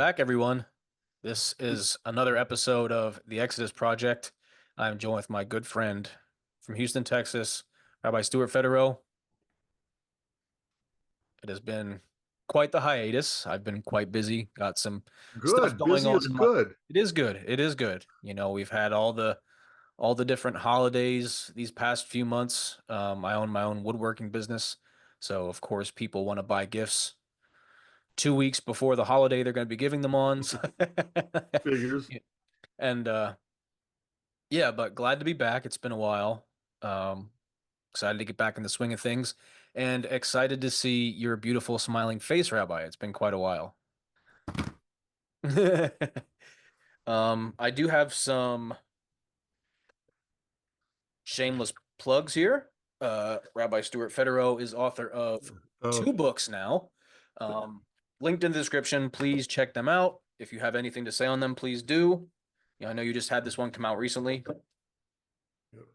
back, everyone. This is another episode of the Exodus Project. I'm joined with my good friend from Houston, Texas, Rabbi Stuart Federer. It has been quite the hiatus. I've been quite busy, got some stuff Good. going Busy on is in my. good. It is good. It is good. We've had all the different holidays these past few months. I own my own woodworking business, so of course people want to buy gifts 2 weeks before the holiday they're going to be giving them on. Figures. And yeah, but glad to be back. It's been a while. Um, Excited to get back in the swing of things and excited to see your beautiful smiling face, Rabbi. It's been quite a while. I do have some shameless plugs here. Rabbi Stuart Federer is author of Oh, two books now. Um, Linked in the description. Please check them out. If you have anything to say on them, please do. I know you just had this one come out recently. yep.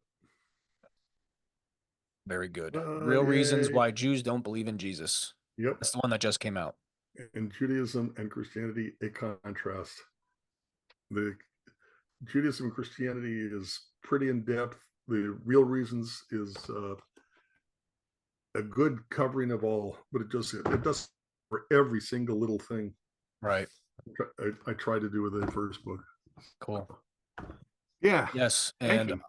Very good. Real reasons Yay. why Jews don't believe in Jesus. Yep. That's the one that just came out. In Judaism and Christianity, a contrast. The Judaism and Christianity is pretty in depth. The real reasons is a good covering of all, but it does for every single little thing. Right. I try to do with the first book. Cool. Yeah. Yes, Thank and you.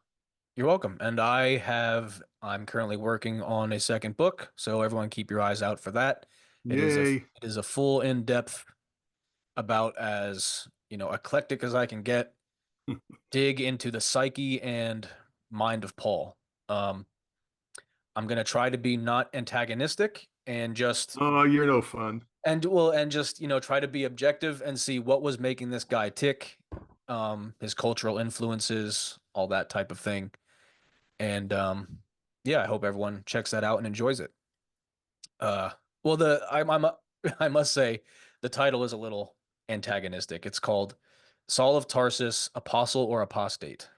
you're welcome. And I'm currently working on a second book, so everyone keep your eyes out for that. Yay. It is a full in-depth, about as, eclectic as I can get, dig into the psyche and mind of Paul. Um, I'm gonna try to be not antagonistic and just Oh, you're no fun. and just try to be objective and see what was making this guy tick, his cultural influences, all that type of thing. And yeah, I hope everyone checks that out and enjoys it. Uh, well, I must say the title is a little antagonistic. It's called Saul of Tarsus, Apostle or Apostate.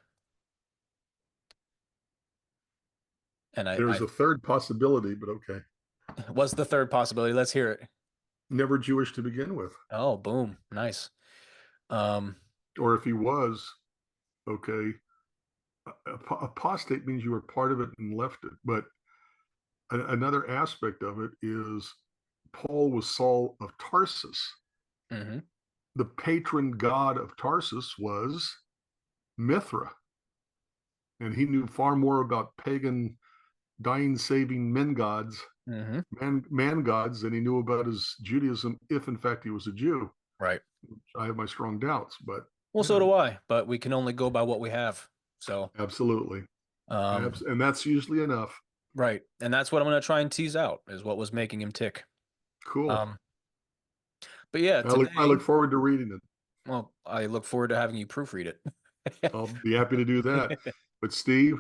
And There's a third possibility, but okay. what's the third possibility? Let's hear it. Never Jewish to begin with. Oh, boom, nice. Um, Or if he was, okay, apostate means you were part of it and left it. But another aspect of it is Paul was Saul of Tarsus. mhm. The patron god of Tarsus was Mithra, and he knew far more about pagan dying saving man gods than he knew about his Judaism, if in fact he was a Jew. Right. I have my strong doubts, but Well, you so do know, I, but we can only go by what we have. So, absolutely. um, And that's usually enough. right. And that's what I'm going to try and tease out is what was making him tick. Cool. Um, but yeah, I look today, forward to reading it. well, I look forward to having you proofread it. I'll be happy to do that. But Steve,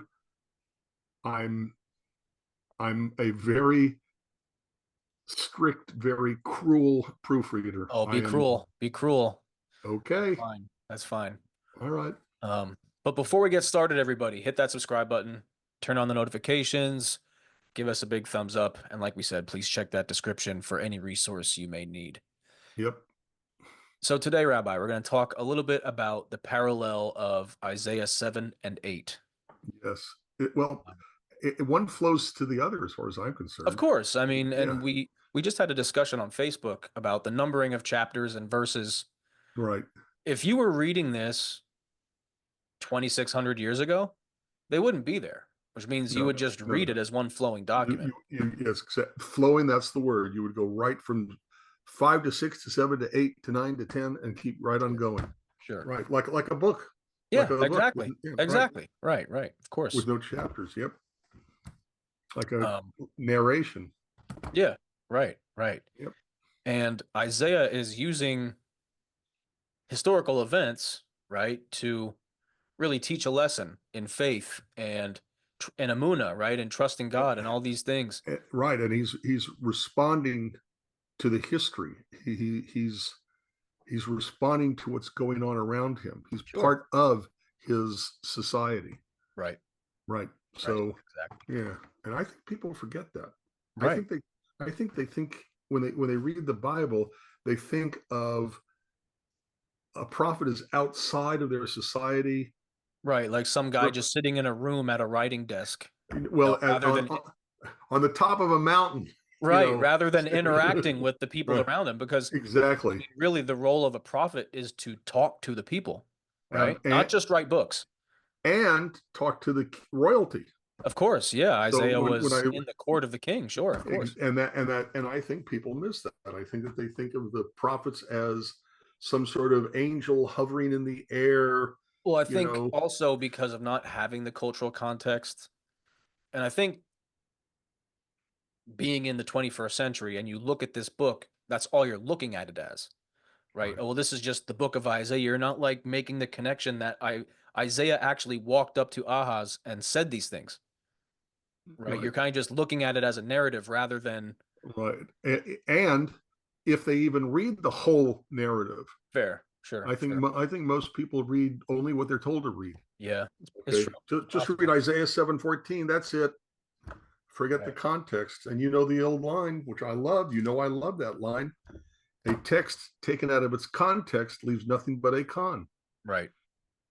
I'm I'm a very strict, very cruel proofreader. Oh, I be am cruel. Be cruel. That's okay. fine. That's fine. All right. But before we get started, everybody, hit that subscribe button, turn on the notifications, give us a big thumbs up, and like we said, please check that description for any resource you may need. Yep. So today, Rabbi, we're going to talk a little bit about the parallel of Isaiah 7 and 8. Yes. One flows to the other as far as I'm Of concerned. course, I mean, and Yeah. we just had a discussion on Facebook about the numbering of chapters and verses. Right. If you were reading this 2,600 years ago, they wouldn't be there, which means you No, would just no, read no. it as one flowing document. Yes, flowing, that's the word. You would go right from 5 to 6 to 7 to 8 to 9 to 10 and keep right on Sure. going. Sure. Right. Like a book. Like Yeah, a book with exactly. yeah, right. Exactly. Right, right. Of With course. no chapters. Yep. Like a Um, narration. yeah, right, right. Yep. And Isaiah is using historical events, right, to really teach a lesson in faith and amuna, right, and trusting God and all these things. Right. And he's responding to the history. He's responding to what's going on around him. He's Sure. part of his society. Right, Right. right, So exactly. yeah. And I think people forget that. I Right. think they I think they think when they read the Bible, they think of a prophet is outside of their society. Right, like some guy just sitting in a room at a writing desk, Well, rather than on the top of a mountain, you right, know. rather than interacting with the people Right. around him, because I Exactly. mean, really the role of a prophet is to talk to the people, right? Um, Not and, just write books. and talk to the royalty. Of course, yeah, So Isaiah when was I in the court of the king, sure, of course. and I think people miss that. I think that they think of the prophets as some sort of angel hovering in the air, Well, I you think know. also because of not having the cultural context, and I think being in the 21st century and you look at this book, that's all you're looking at it as, right? Right. Oh, well, this is just the book of Isaiah. You're not like making the connection that Isaiah actually walked up to Ahaz and said these things, right? Right. You're kind of just looking at it as a narrative rather than Right. And if they even read the whole narrative, fair. Sure, sure. I think most people read only what they're told to read. Yeah, it's Okay, true. It's just read possible. Isaiah 7:14. That's it. Forget the Right, context. And you know the old line, which I love. You know I love that line. A text taken out of its context leaves nothing but a con. right,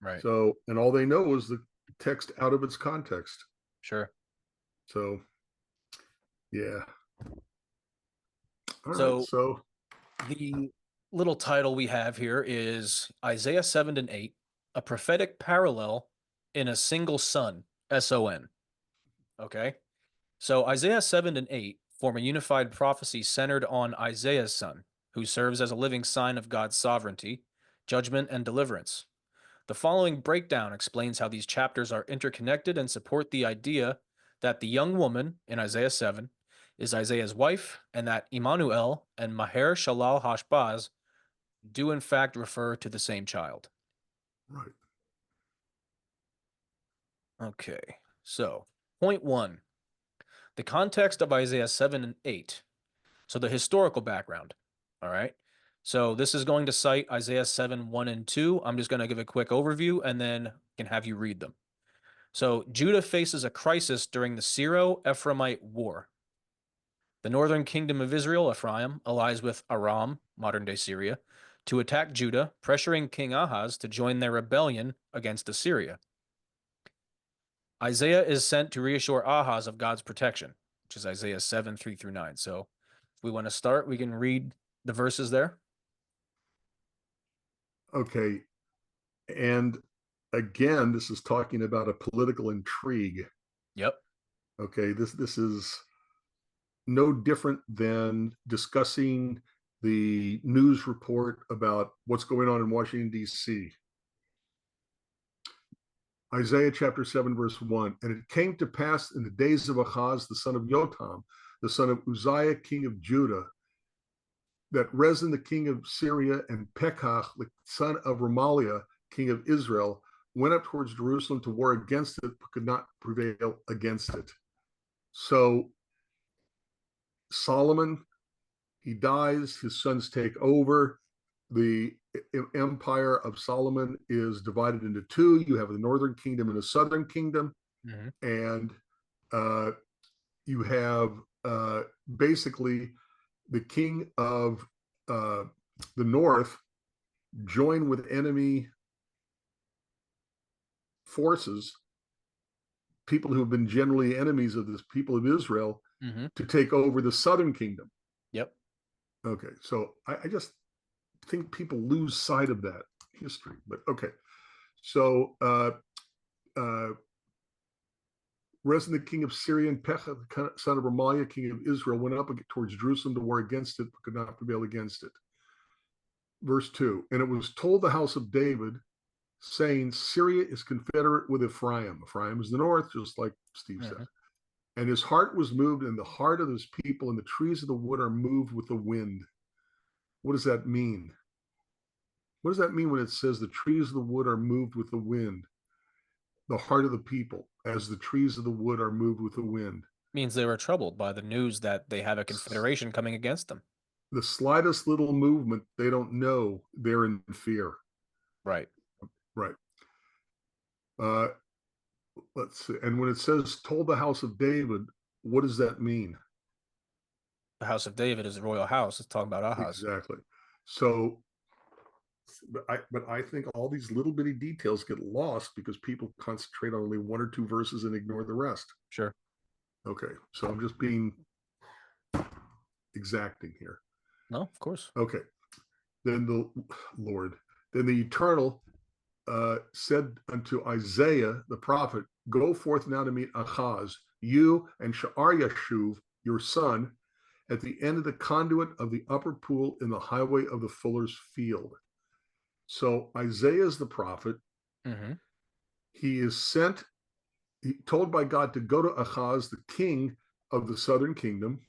right. So, and all they know is the text out of its context. Sure. So, yeah. All right. So So, the little title we have here is Isaiah 7 and 8, a prophetic parallel in a single son, SON. Okay. So Isaiah 7 and 8 form a unified prophecy centered on Isaiah's son, who serves as a living sign of God's sovereignty, judgment, and deliverance. The following breakdown explains how these chapters are interconnected and support the idea that the young woman in Isaiah 7 is Isaiah's wife, and that Immanuel and Maher Shalal Hashbaz do in fact refer to the same child. right. Okay, so point one, the context of Isaiah 7 and 8. So the historical background. All right. So this is going to cite Isaiah 7, 1 and 2. I'm just going to give a quick overview and then can have you read them. So Judah faces a crisis during the Syro-Ephraimite War. The northern kingdom of Israel, Ephraim, allies with Aram, modern-day Syria, to attack Judah, pressuring King Ahaz to join their rebellion against Assyria. Isaiah is sent to reassure Ahaz of God's protection, which is Isaiah 7, 3 through 9. So if we want to start, we can read the verses there. Okay. And again, this is talking about a political intrigue. Yep. Okay. This is no different than discussing the news report about what's going on in Washington, D.C. Isaiah chapter 7, verse 1. And it came to pass in the days of Ahaz, the son of Jotham, the son of Uzziah, king of Judah, that Rezin, the king of Syria, and Pekah, the son of Remaliah, king of Israel, went up towards Jerusalem to war against it, but could not prevail against it. So Solomon, he dies, his sons take over. The empire of Solomon is divided into two. You have the northern kingdom and the southern kingdom. Mm-hmm. And you have basically the king of the north join with enemy forces, people who have been generally enemies of the people of Israel, Mm-hmm. to take over the southern kingdom. Yep. Okay, so I just think people lose sight of that history. But okay, so Rezin, the king of Syria, and Pekah, the son of Remaliah, king of Israel, went up towards Jerusalem to war against it, but could not prevail against it. Verse 2, and it was told the house of David, saying, Syria is confederate with Ephraim. Ephraim is the north, just like Steve said. Mm-hmm. And his heart was moved, and the heart of his people, and the trees of the wood are moved with the wind. What does that mean? What does that mean when it says the trees of the wood are moved with the wind? The heart of the people, as the trees of the wood are moved with the wind. Means they were troubled by the news that they have a confederation coming against them. The slightest little movement, they don't know, they're in fear. Right. Right. Uh, let's see. And when it says told the house of David, what does that mean? The house of David is the royal house. It's talking about Ahaz. Exactly. So But I think all these little bitty details get lost because people concentrate on only one or two verses and ignore the rest. Sure. Okay, so I'm just being exacting here. No, of course. Okay, then the Lord, then the Eternal said unto Isaiah the prophet, "Go forth now to meet Ahaz, you and Sha'ar-Yashuv, your son, at the end of the conduit of the upper pool in the highway of the fuller's field." So Isaiah is the prophet. Mm-hmm. He is sent, told by God to go to Ahaz, the king of the southern kingdom,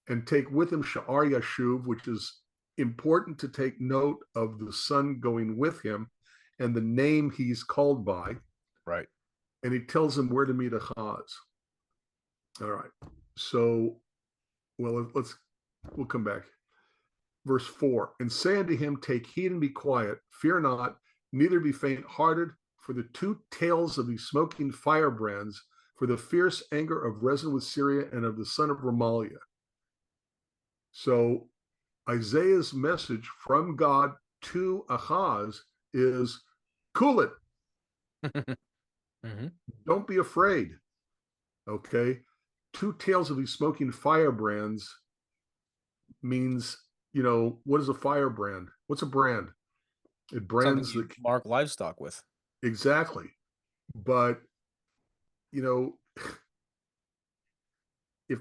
and take with him Sha'ar-Yashuv, which is important to take note of the son going with him and the name he's called by. Right. And he tells him where to meet Ahaz. All right. So, well, we'll come back. Verse 4, and say unto him, take heed and be quiet, fear not, neither be faint-hearted, for the two tails of these smoking firebrands, for the fierce anger of Rezin with Syria and of the son of Remaliah. So Isaiah's message from God to Ahaz is, cool it. Mm-hmm. Don't be afraid. Okay. Two tails of these smoking firebrands means, what is a firebrand? What's a brand? It brands Something you mark livestock with. Exactly. But, if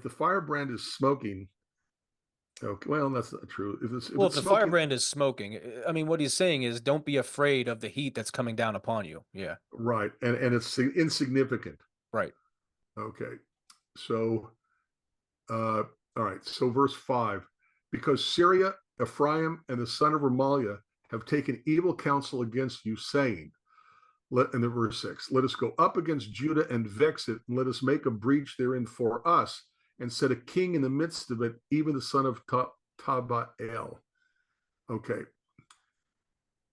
the firebrand is smoking, okay, well, that's not true. If If the smoking, firebrand is smoking, I mean, what he's saying is don't be afraid of the heat that's coming down upon you. Yeah. right, and it's insignificant. Right. Okay. So, all right. So verse 5, because Syria, Ephraim, and the son of Remaliah have taken evil counsel against you, saying, and then verse 6, let us go up against Judah and vex it, and let us make a breach therein for us, and set a king in the midst of it, even the son of Tabael. Okay.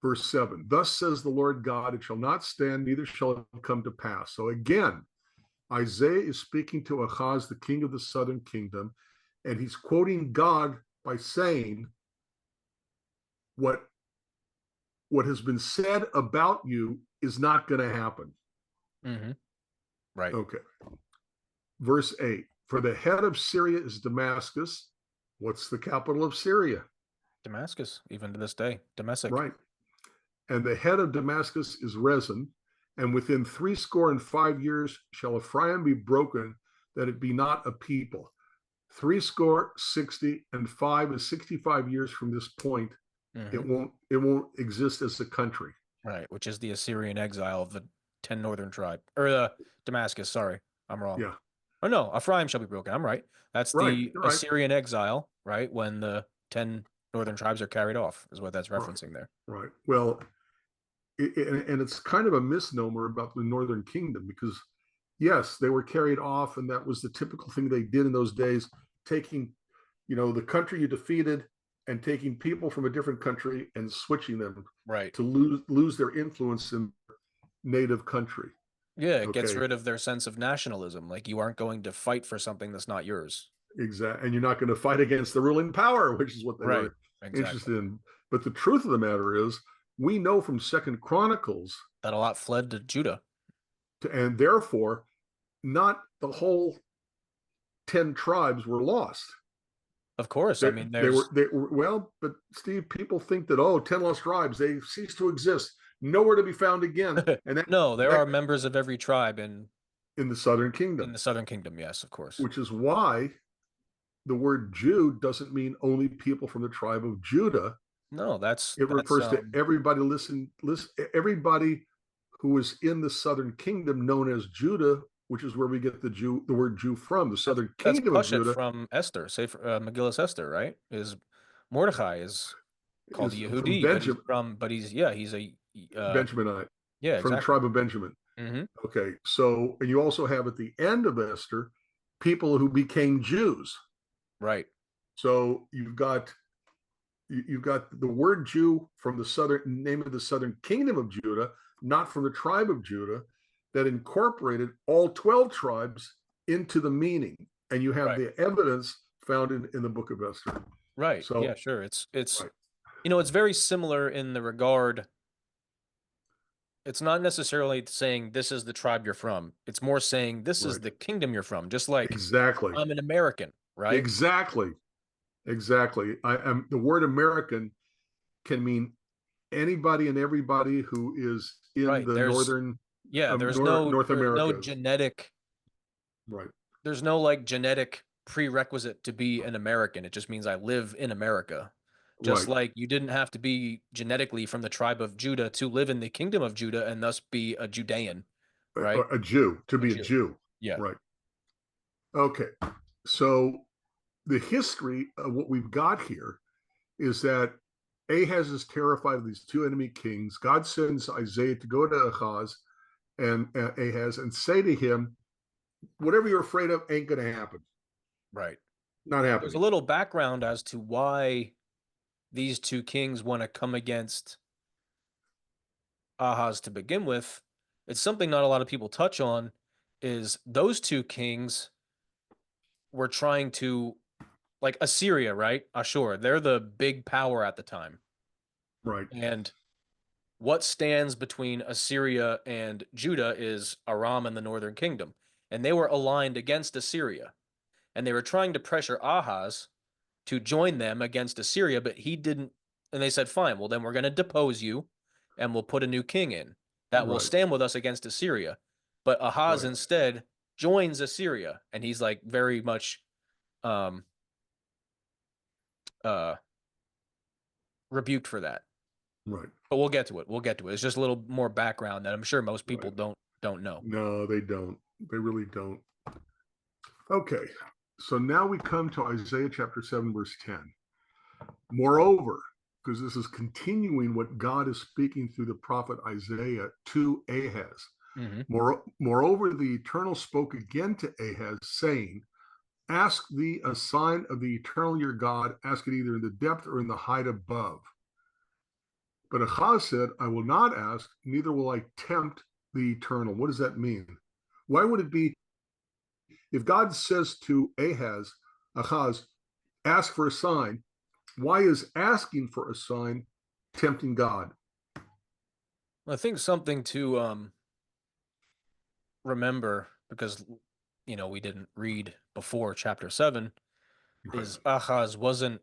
Verse 7, thus says the Lord God, it shall not stand, neither shall it come to pass. So again, Isaiah is speaking to Ahaz, the king of the southern kingdom, and he's quoting God by saying, what has been said about you is not going to happen. Mm-hmm. Right. Okay. Verse 8, for the head of Syria is Damascus. What's the capital of Syria? Damascus, even to this day. Damascus. Right. And the head of Damascus is Rezin. And within 65 years shall Ephraim be broken, that it be not a people. 60, and 5 is 65 years from this point. Mm-hmm. It won't exist as a country. Right, which is the Assyrian exile of the 10 northern tribe. Or the Damascus, sorry. I'm wrong. Yeah. Oh no, Ephraim shall be broken. I'm right. That's Right. the Right. Assyrian exile, right? When the 10 northern tribes are carried off, is what that's referencing there. Right. Well, and it's kind of a misnomer about the northern kingdom, because yes, they were carried off, and that was the typical thing they did in those days, taking the country you defeated and taking people from a different country and switching them, right, to lose their influence in native country. Yeah, it gets rid of their sense of nationalism. Like you aren't going to fight for something that's not yours. Exactly. And you're not going to fight against the ruling power, which is what they were interested in. But the truth of the matter is, we know from Second Chronicles that a lot fled to Judah. And therefore, not the whole 10 tribes were lost. Of course. They were, well, but Steve, people think that, 10 lost tribes, they cease to exist, nowhere to be found again. And no, there are members of every tribe in the southern kingdom. In the southern kingdom, yes, of course. Which is why the word Jew doesn't mean only people from the tribe of Judah. No, it refers to everybody. Listen, everybody who is in the southern kingdom, known as Judah, which is where we get the word Jew from. The southern kingdom of Judah, from Esther, say Megillus Esther, right? Is Mordecai is called a Yehudi, but he's a Benjaminite. Yeah, from the tribe of Benjamin. Mm-hmm. Okay, so, and you also have at the end of Esther people who became Jews. Right. So you've got the word Jew from the southern name of the southern kingdom of Judah, not from the tribe of Judah, that incorporated all 12 tribes into the meaning. And you have the evidence found in the book of Esther. Right. So, yeah, sure. It's It's very similar in the regard. It's not necessarily saying this is the tribe you're from. It's more saying this is Right. the kingdom you're from. Just like Exactly. I'm an American, right? Exactly. Exactly. I am the word American can mean anybody and everybody who is in Right. the northern Yeah, North there's no Americas. genetic, Right. there's no like genetic prerequisite to be an American. It just means I live in America. Just Right. like you didn't have to be genetically from the tribe of Judah to live in the kingdom of Judah and thus be a Judean, right? A Jew, to A be a Jew. Jew. Yeah. Right. Okay. So the history of what we've got here is that Ahaz is terrified of these two enemy kings. God sends Isaiah to go to Ahaz and Ahaz and say to him, whatever you're afraid of ain't going to happen. Right. Not There's a happening. little background as to why these two kings want to come against Ahaz to begin with. It's something not a lot of people touch on is those two kings were trying to like Assyria, right? Ashur, they're the big power at the time. Right. And what stands between Assyria and Judah is Aram and the northern kingdom. And they were aligned against Assyria. And they were trying to pressure Ahaz to join them against Assyria, but he didn't. And they said, fine, well, then we're going to depose you and we'll put a new king in that will Right. stand with us against Assyria. But Ahaz Right. instead joins Assyria. And he's like very much um, uh, rebuked for that. Right. But we'll get to it. We'll get to it. It's just a little more background that I'm sure most people Right. don't know. No, they don't. They really don't. Okay. So now we come to Isaiah chapter 7, verse 10. Moreover, because this is continuing what God is speaking through the prophet Isaiah to Ahaz. Mm-hmm. Moreover, the Eternal spoke again to Ahaz, saying, ask thee a sign of the Eternal your God, ask it either in the depth or in the height above. But Ahaz said, I will not ask, neither will I tempt the Eternal. What does that mean? Why would it be if God says to Ahaz, ask for a sign? Why is asking for a sign tempting God? I think something to remember because we didn't read before chapter 7 Right. is Ahaz wasn't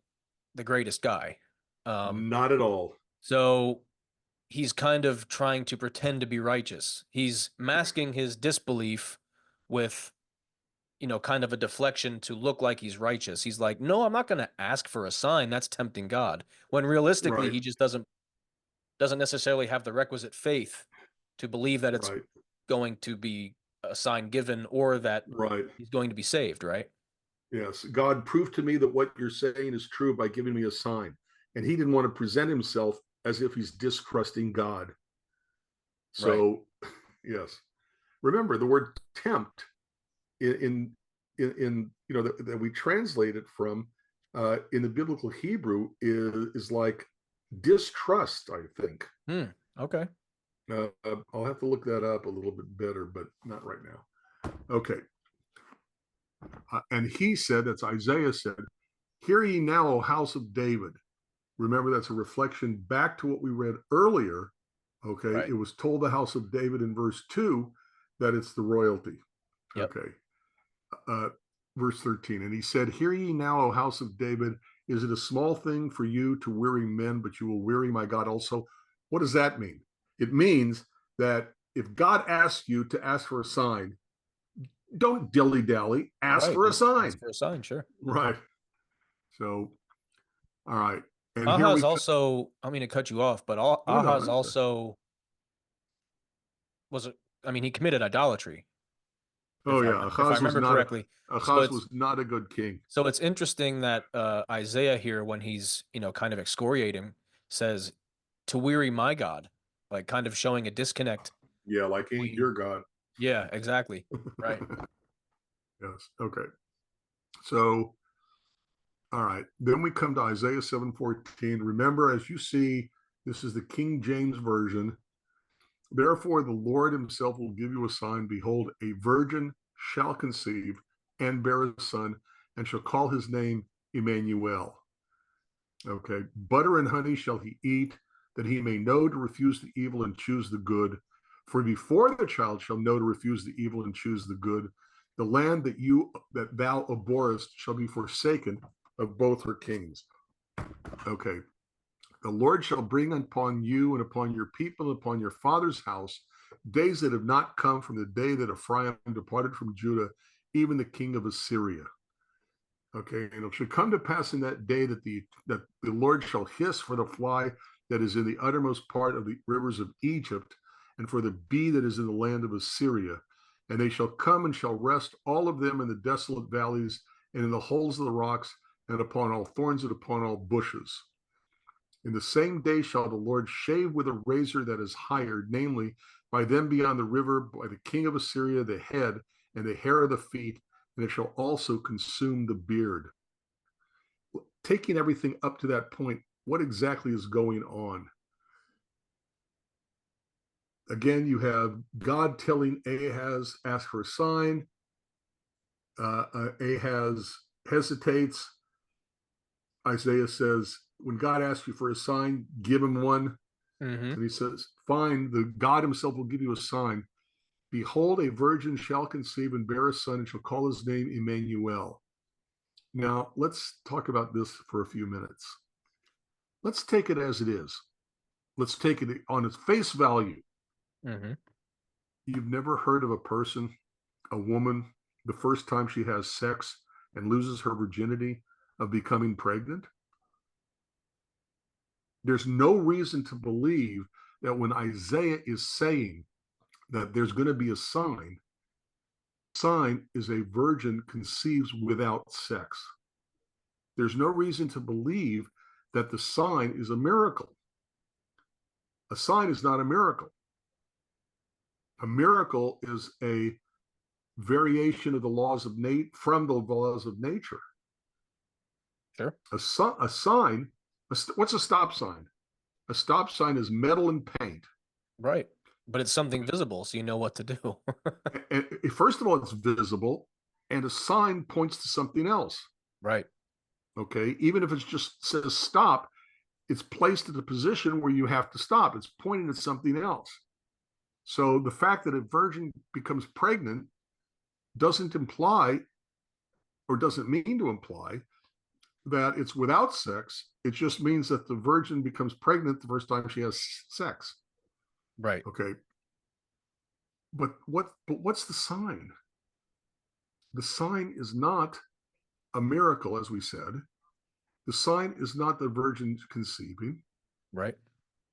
the greatest guy. Not at all. So he's kind of trying to pretend to be righteous. He's masking his disbelief with kind of a deflection to look like he's righteous. He's like, "No, I'm not going to ask for a sign. That's tempting God." When realistically, Right. he just doesn't necessarily have the requisite faith to believe that it's Right. going to be a sign given or that Right. he's going to be saved, right? Yes. God, prove to me that what you're saying is true by giving me a sign. And he didn't want to present himself as if he's distrusting God. Right. So, yes. Remember the word tempt in that we translate it from in the biblical Hebrew is like distrust, I think. Okay. I'll have to look that up a little bit better, but not right now. Okay. And he said, that's Isaiah said, hear ye now, O house of David. Remember, that's a reflection back to what we read earlier. Okay. Right. It was told the house of David in verse 2 that it's the royalty. Yep. Okay. Uh, verse 13. And he said, hear ye now, O house of David, is it a small thing for you to weary men, but you will weary my God also? What does that mean? It means that if God asks you to ask for a sign, don't dilly dally, ask Right. for a Just ask sign. for a sign, sure. Right. So, all right. And here Ahaz we also, I mean to cut you off, but oh no, Ahaz I'm sorry. also he committed idolatry, Oh yeah, if I Ahaz was remember not a correctly. So Ahaz was not a good king. it's interesting that Isaiah here, when he's kind of excoriating, says to weary my God, like kind of showing a disconnect Yeah, like ain't between. your God. Yeah, exactly. Right. Yes. Okay. So, all right. Then we come to Isaiah 7:14. Remember, as you see, this is the King James Version. Therefore, the Lord himself will give you a sign. Behold, a virgin shall conceive and bear a son, and shall call his name Emmanuel. Okay. Butter and honey shall he eat, that he may know to refuse the evil and choose the good. For before the child shall know to refuse the evil and choose the good, the land that thou abhorrest shall be forsaken of both her kings. Okay. The Lord shall bring upon you and upon your people and upon your father's house days that have not come from the day that Ephraim departed from Judah, even the king of Assyria. Okay, and it shall come to pass in that day that the Lord shall hiss for the fly that is in the uttermost part of the rivers of Egypt, and for the bee that is in the land of Assyria. And they shall come and shall rest all of them in the desolate valleys and in the holes of the rocks, and upon all thorns and upon all bushes. In the same day shall the Lord shave with a razor that is hired, namely, by them beyond the river, by the king of Assyria, the head and the hair of the feet, and it shall also consume the beard. Taking everything up to that point, what exactly is going on? Again, you have God telling Ahaz, ask for a sign. Ahaz hesitates. Isaiah says, when God asks you for a sign, give him one. Mm-hmm. And he says, fine, the God himself will give you a sign. Behold, a virgin shall conceive and bear a son and shall call his name Immanuel. Now, let's talk about this for a few minutes. Let's take it as it is. Let's take it on its face value. Mm-hmm. You've never heard of a person, a woman, the first time she has sex and loses her virginity, of becoming pregnant? There's no reason to believe that when Isaiah is saying that there's going to be a sign is a virgin conceives without sex. There's no reason to believe that the sign is a miracle. A sign is not a miracle. A miracle is a variation of the laws of from the laws of nature. Sure. A sign, what's a stop sign? A stop sign is metal and paint. Right. But it's something visible, so you know what to do. And first of all, it's visible, and a sign points to something else. Right. Okay. Even if it just says stop, it's placed at a position where you have to stop. It's pointing at something else. So the fact that a virgin becomes pregnant doesn't imply or doesn't mean to imply that it's without sex. It just means that the virgin becomes pregnant the first time she has sex. Right. Okay. But what's the sign? The sign is not a miracle, as we said. The sign is not the virgin conceiving. Right.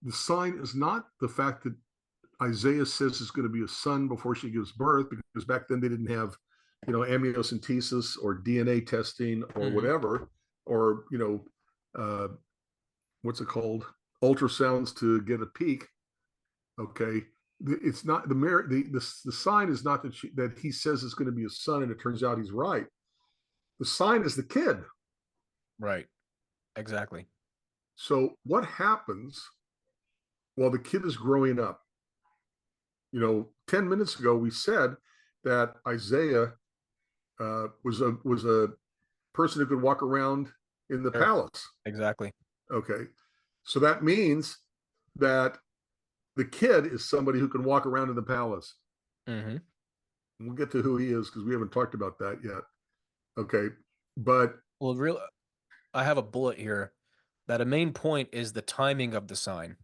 The sign is not the fact that Isaiah says is going to be a son before she gives birth, because back then they didn't have, amniocentesis or DNA testing or Mm-hmm. whatever, or what's it called, ultrasounds to get a peek. Okay, it's not the sign is not that he says it's going to be a son and it turns out he's right. The sign is the kid. Right. Exactly. So what happens while the kid is growing up? 10 minutes ago we said that Isaiah was a person who could walk around in the Sure. palace. Exactly. Okay, so that means that the kid is somebody who can walk around in the palace. Mm-hmm. We'll get to who he is because we haven't talked about that yet. Okay, but Well, I have a bullet here that a main point is the timing of the sign.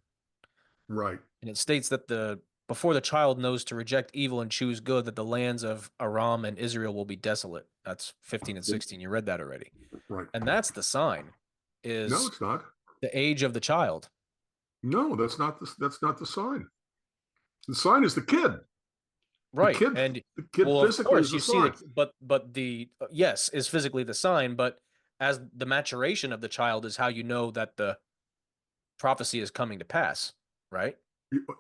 right, And it states that before the child knows to reject evil and choose good, that the lands of Aram and Israel will be desolate. That's 15 and 16. You read that already. right. And that's the sign, No, is it's not. the age of the child. No, that's not the sign. The sign is the kid. The Right. kid, And the kid well, of physically is course, the you see sign. but the yes is physically the sign, but as the maturation of the child is how you know that the prophecy is coming to pass, right?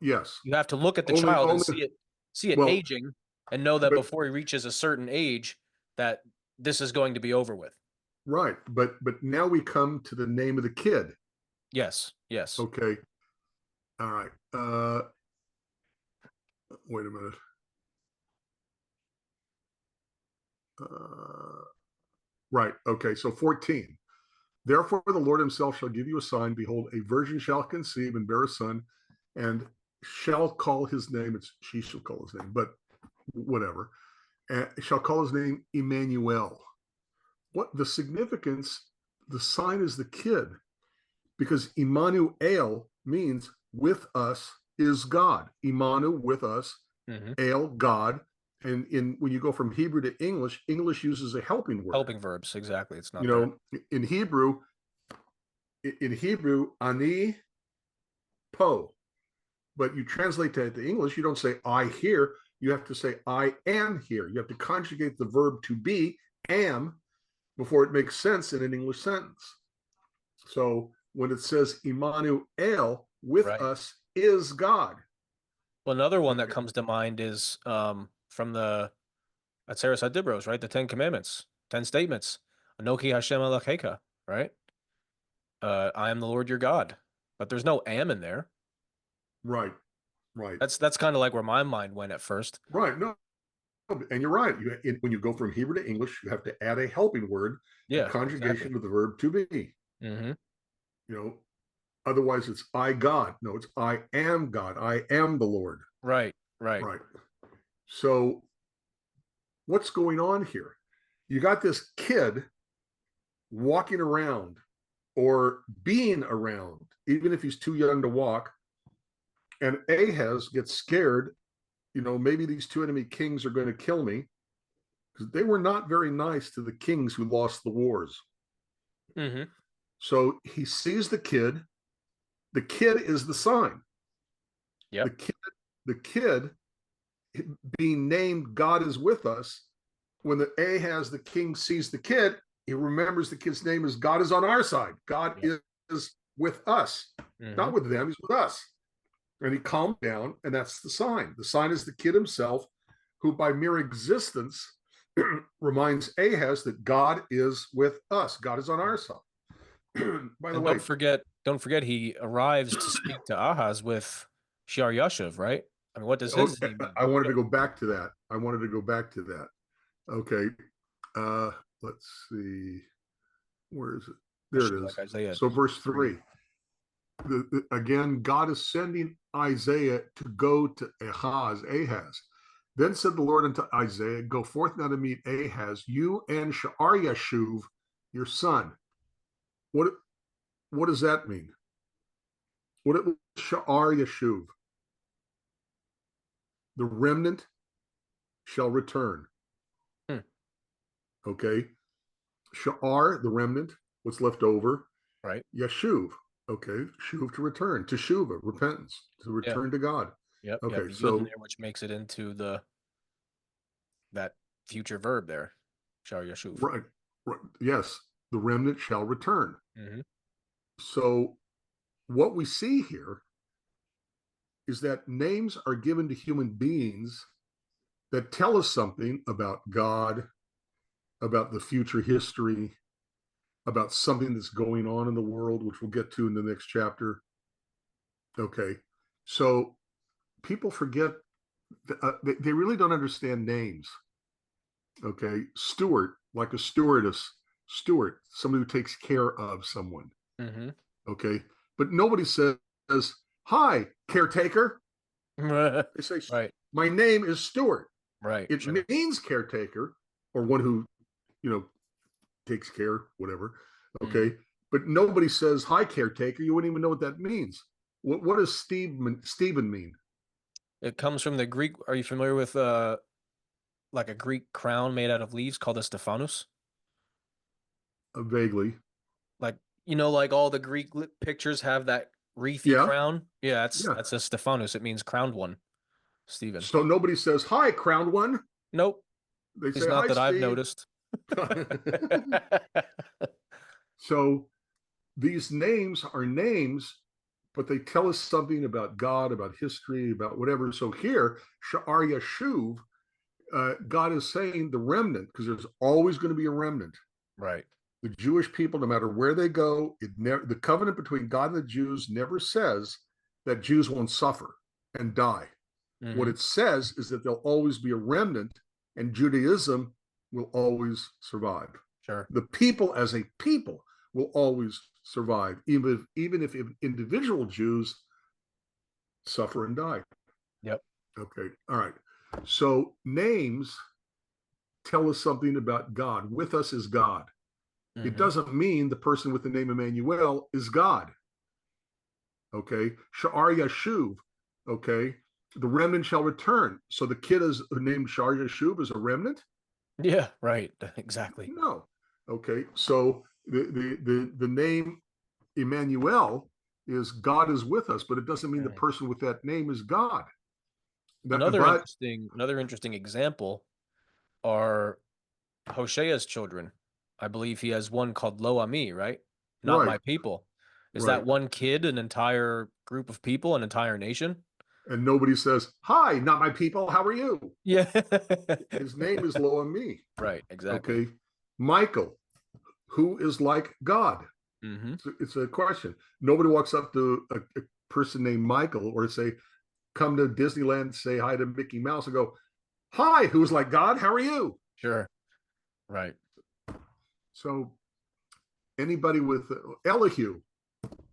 Yes, You have to look at the only child and only. see it Well, aging and know that but before he reaches a certain age that this is going to be over with. right, but now we come to the name of the kid. Yes, yes. Okay, all right. Wait a minute. Right. Okay. So 14. Therefore, the Lord himself shall give you a sign. Behold, a virgin shall conceive and bear a son, and shall call his name. She shall call his name, but whatever. Shall call his name Immanuel. What the significance? The sign is the kid, because Immanuel means with us is God. Immanu, with us, El, God. And when you go from Hebrew to English, English uses a helping word. Helping verbs, exactly. It's not You know, in Hebrew, ani po. But you translate that to English, you don't say I here, you have to say I am here. You have to conjugate the verb to be, am, before it makes sense in an English sentence. So when it says Immanuel, with right. us is God. Well, another one that comes to mind is from the Atzeres HaDibros, right? The 10 Commandments, 10 statements. Anochi Hashem Elokecha, right? I am the Lord your God. But there's no am in there. Right, right. That's kind of like where my mind went at first. Right. No, and you're right. When you go from Hebrew to English, you have to add a helping word in Yeah, conjugation exactly. with the verb to be. Mm-hmm. You know, otherwise it's I God. No, it's I am God. I am the Lord. Right, right. Right. So what's going on here? You got this kid walking around or being around, even if he's too young to walk, and Ahaz gets scared. You know, maybe these two enemy kings are going to kill me, because they were not very nice to the kings who lost the wars. Mm-hmm. So he sees the kid. The kid is the sign. The Yep. kid, the kid being named God is with us. When the Ahaz, the king, sees the kid, he remembers the kid's name is God is on our side. God Yep. is with us, Mm-hmm. not with them, he's with us. And he calmed down, and that's the sign. The sign is the kid himself, who by mere existence reminds Ahaz that God is with us. God is on our side. By the And way, don't forget he arrives to speak to Ahaz with Shiar Yashuv, right? I mean, what does his name mean? I wanted to go back to that. Okay. Uh, let's see. Where is it? That There should it be is. like Isaiah So, verse 3. 3. Again, God is sending Isaiah to go to Ahaz. Then said the Lord unto Isaiah, go forth now to meet Ahaz, you and Sha'ar Yashuv, your son. What does that mean? What Sha'ar Yashuv? The remnant shall return. Hmm. Okay. Sha'ar, the remnant, what's left over. Right. Yashuv. Okay. Shuv, to return. Teshuva, repentance, to Yeah. return to God. Yep. You have Okay. the yud in So, there, which makes it into that future verb there, Shiar Yashuv. right. Yes. The remnant shall return. Mm-hmm. So, what we see here is that names are given to human beings that tell us something about God, about the future history, about something that's going on in the world, which we'll get to in the next chapter. Okay. So people forget, they really don't understand names. Okay. Steward, like a stewardess, steward, somebody who takes care of someone. Mm-hmm. Okay. But nobody says, hi, caretaker. They say, Right. my name is Stewart. Right. It Sure. means caretaker, or one who, you know, takes care, whatever. Mm-hmm. Okay. But nobody says, hi, caretaker. You wouldn't even know what that means. What does Stephen mean? It comes from the Greek. Are you familiar with like a Greek crown made out of leaves called a Stephanus? Vaguely. Like like all the Greek pictures have that wreathy Yeah. crown. Yeah, Yeah. that's a Stephanus. It means crowned one, Stephen. So nobody says, hi, crowned one. Nope, They at least say, not hi, that I've Steve. noticed. So these names are names, but they tell us something about God, about history, about whatever. So here, Sha'ar Yashuv, God is saying the remnant, because there's always going to be a remnant. Right. The Jewish people, no matter where they go, the covenant between God and the Jews never says that Jews won't suffer and die. What Mm-hmm. it says is that there'll always be a remnant, and Judaism will always survive. Sure. The people as a people will always survive, even if individual Jews suffer and die. Yep. Okay, all right. So names tell us something about God. With us is God. It Mm-hmm. doesn't mean the person with the name Emmanuel is God. Okay, Sha'ar Yashuv. Okay, the remnant shall return. So the kid is named Sha'ar Yashuv is a remnant? Yeah, right. Exactly. No. Okay, so the name Emmanuel is God is with us, but it doesn't mean the Mhm. person with that name is God. Another But interesting example are Hosea's children. I believe he has one called Lo Ami, right? Not right, my people. Is right. that one kid an entire group of people, an entire nation? And nobody says, "Hi, not my people. How are you?" Yeah. His name is Lo Me. Right, exactly. Okay, Michael, who is like God? Hmm. It's a question. Nobody walks up to a person named Michael or say, "Come to Disneyland, say hi to Mickey Mouse," and go, "Hi, who's like God? How are you?" Sure. Right. So anybody with Elihu,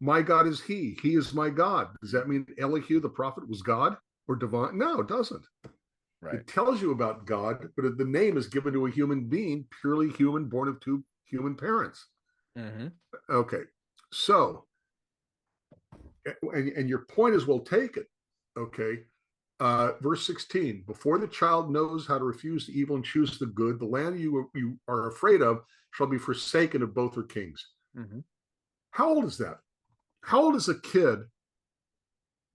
my God is He. He is my God. Does that mean Elihu, the prophet, was God or divine? No, it doesn't. Right. It tells you about God, but the name is given to a human being, purely human, born of two human parents. Hmm. Okay, so and your point is well taken. Okay, verse 16: Before the child knows how to refuse the evil and choose the good, the land you are afraid of shall be forsaken of both her kings. Hmm. How old is that? How old is a kid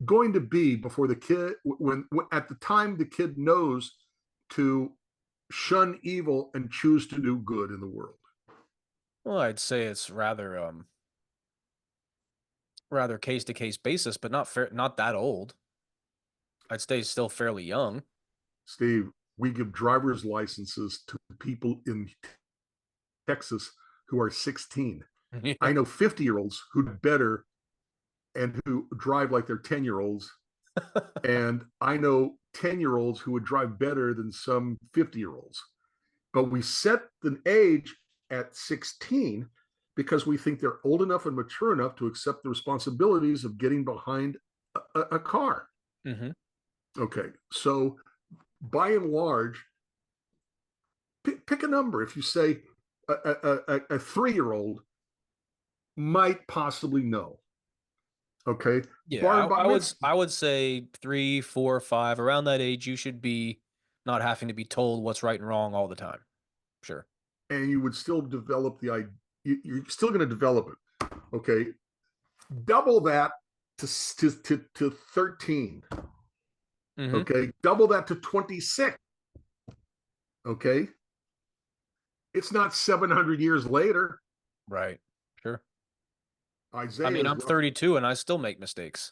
going to be before the kid when at the time the kid knows to shun evil and choose to do good in the world? Well, I'd say it's rather case to case basis, but not that old. I'd say still fairly young. Steve, we give driver's licenses to people in Texas who are 16. I Yeah. know 50-year-olds who do better and who drive like they're 10-year-olds. And I know 10-year-olds who would drive better than some 50-year-olds. But we set the age at 16 because we think they're old enough and mature enough to accept the responsibilities of getting behind a car. Hmm. Okay, so by and large, pick a number. If you say a 3-year-old might possibly know, okay, Yeah, bar bat mitzvah, I would say 3, 4, 5, around that age, you should be not having to be told what's right and wrong all the time. Sure. and you would still develop the idea. You're still going to develop it. Okay, double that to 13. Hmm. Okay, double that to 26. Okay, it's not 700 years later. Right. Sure. I Isaiah mean, is I'm roughly 32 and I still make mistakes.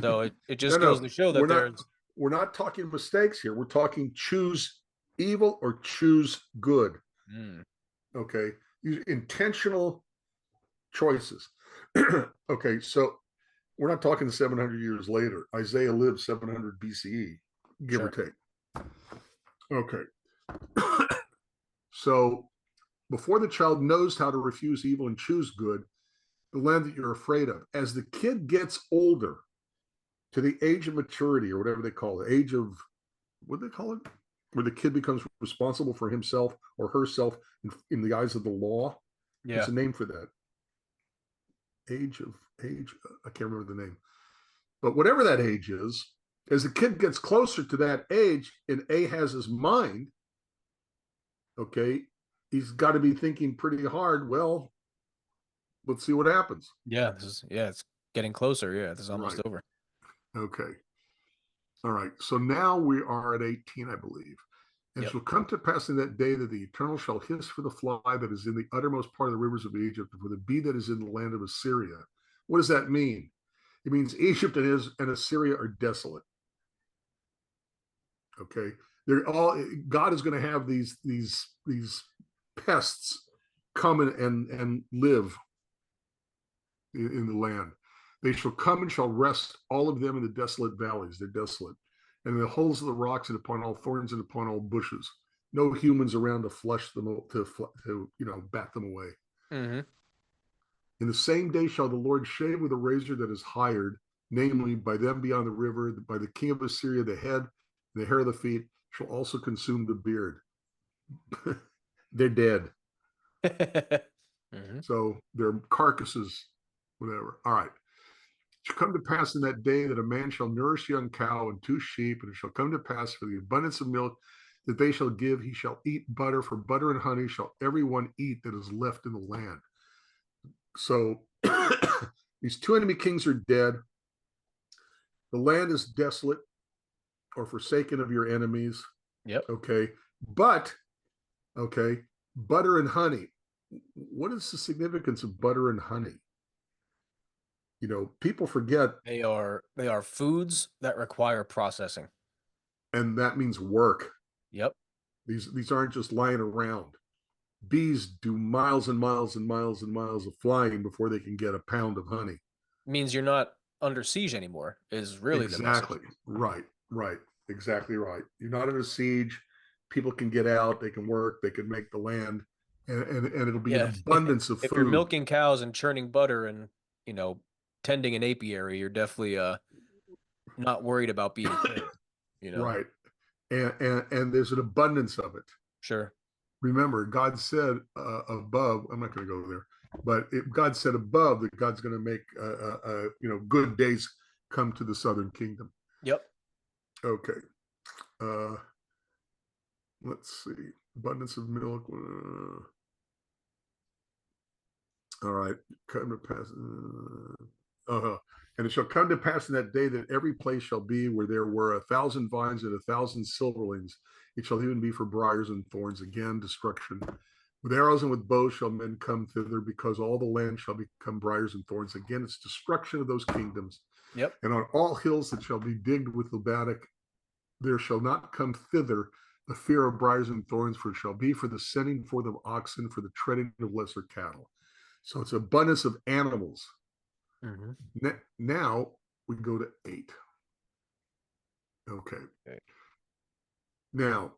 So it no, just goes no. to show that We're not. there's, We're not talking mistakes here. We're talking choose evil or choose good. mm, Okay, intentional choices. Okay, so we're not talking 700 years later. Isaiah lived 700 BCE, give or sure. take. Okay, so before the child knows how to refuse evil and choose good, the land that you're afraid of. As the kid gets older, to the age of maturity or whatever they call it, age of what do they call it, where the kid becomes responsible for himself or herself in the eyes of the law. It's Yeah. a name for that. Age of age. I can't remember the name, but whatever that age is, as the kid gets closer to that age and A has his mind, okay, he's got to be thinking pretty hard. Well, let's see what happens. Yeah, it's getting closer. Yeah, this is almost Right. over. Okay. All right. So now we are at 18, I believe. And it Yep. shall come to pass in that day that the Eternal shall hiss for the fly that is in the uttermost part of the rivers of Egypt, and for the bee that is in the land of Assyria. What does that mean? It means Egypt and Assyria are desolate. Okay, they're all God is going to have these pests come and live in the land. They shall come and shall rest all of them in the desolate valleys. They're desolate, and in the holes of the rocks and upon all thorns and upon all bushes. No humans around to flush them to bat them away. Hmm. In the same day shall the Lord shave with a razor that is hired, namely by them beyond the river, by the king of Assyria, the head, the hair of the feet shall also consume the beard. They're dead. Hmm. So their carcasses, whatever. All right. It shall come to pass in that day that a man shall nourish a young cow and two sheep, and it shall come to pass for the abundance of milk that they shall give, he shall eat butter, for butter and honey shall every one eat that is left in the land. So these two enemy kings are dead. The land is desolate or forsaken of your enemies. Yep. Okay. But, okay, butter and honey. What is the significance of butter and honey? You know, people forget, They are foods that require processing. and that means work. Yep. These aren't just lying around. Bees do miles and miles and miles and miles of flying before they can get a pound of honey. Means you're not under siege anymore, is really the message. Exactly. Right. Right. Exactly right. You're not under siege. People can get out. They can work. They can make the land, and it'll be an Yeah. abundance of If you're food. milking cows and churning butter and, you know, tending an apiary, you're definitely not worried about being killed, you know. Right. And there's an abundance of it. Sure. Remember, God said above. I'm not going to go there, but God said above that God's going to make good days come to the southern kingdom. Yep. Okay. Uh, let's see. Abundance of milk. All right. Come to pass. And it shall come to pass in that day that every place shall be where there were 1,000 vines and 1,000 silverlings. It shall even be for briars and thorns. Again, destruction. With arrows and with bows shall men come thither, because all the land shall become briars and thorns. Again, it's destruction of those kingdoms. Yep. And on all hills that shall be digged with Lebatic, there shall not come thither the fear of briars and thorns, for it shall be for the sending forth of oxen, for the treading of lesser cattle. So it's abundance of animals. Hmm. Now we go to 8. Okay. Okay. Now,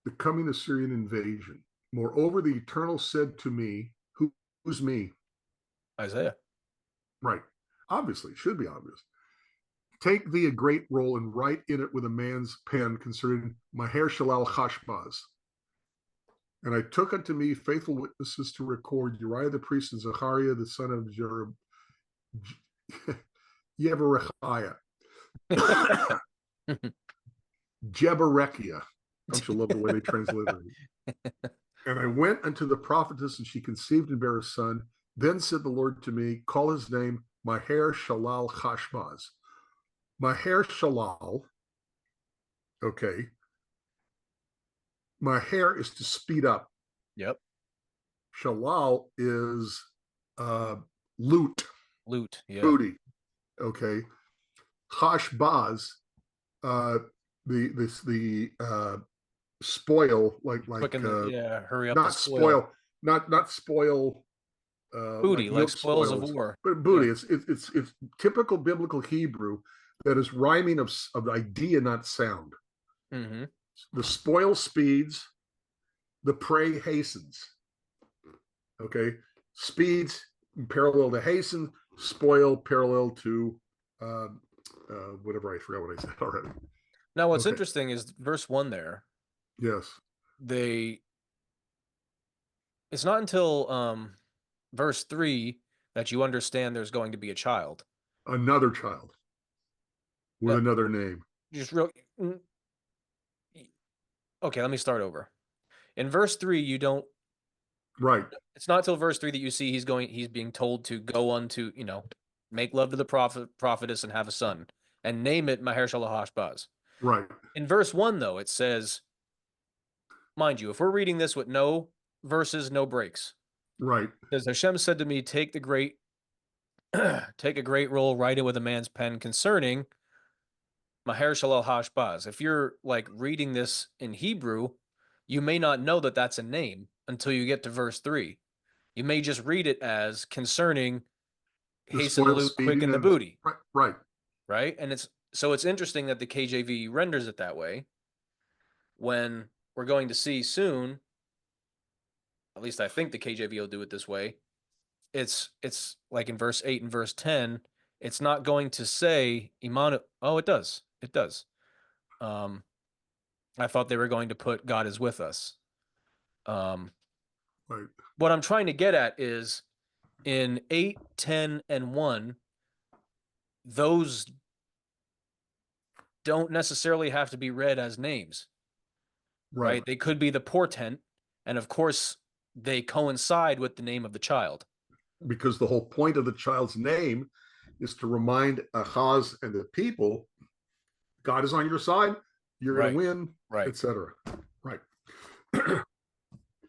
the coming Assyrian invasion. Moreover, the Eternal said to me, who's me? Isaiah. Right. Obviously, should be obvious. Take thee a great roll and write in it with a man's pen concerning Maher Shalal Hashbaz. And I took unto me faithful witnesses to record Uriah the priest and Zechariah the son of Yeberechiah. Jeberechiah. Don't you love the way they translated it? And I went unto the prophetess, and she conceived and bare a son. Then said the Lord to me, call his name Maher Shalal Hashbaz. Maher Shalal, okay. Maher is to speed up. Yep. Shalal is loot, Loot. Yeah. booty. Okay. Hashbaz, uh, the spoil, like Quicken yeah, hurry up the not spoil. spoil, not spoil, like Booty, like milk spoils of spoils, war. but Yeah. booty. It's typical biblical Hebrew that is rhyming of idea, not sound. Hmm. The spoil speeds, the prey hastens. Okay, speeds parallel to hasten, spoil parallel to uh, whatever. I forgot what I said already. Now, what's Okay. interesting is verse 1 there. Yes. They It's not until verse 3 that you understand there's going to be a child. Another child with Uh, another name. just real mm, Okay, let me start over. In verse 3, you don't Right. it's not till verse 3 that you see he's being told to go unto, make love to the prophetess and have a son and name it Maher Shalahashbaz. Right. In verse 1 though, it says, mind you, if we're reading this with no verses, no breaks. Right. It says Hashem said to me, take the great take a great roll, write it with a man's pen concerning Maher Shalal Hashbaz. If you're like reading this in Hebrew, you may not know that that's a name until you get to verse 3. You may just read it as concerning The hasten the spoil loot, speeding quicken the and booty, right. Right. right? And it's interesting that the KJV renders it that way when we're going to see soon, at least I think the KJV will do it this way, it's like in verse 8 and verse 10, it's not going to say Imanu. Oh, it does. It does. Um, I thought they were going to put God is with us. Um, Right. what I'm trying to get at is in 8, 10, and 1, those don't necessarily have to be read as names, Right. right? They could be the portent, and of course, they coincide with the name of the child. Because the whole point of the child's name is to remind Ahaz and the people, God is on your side, you're going to Right, win, right. etc. Right.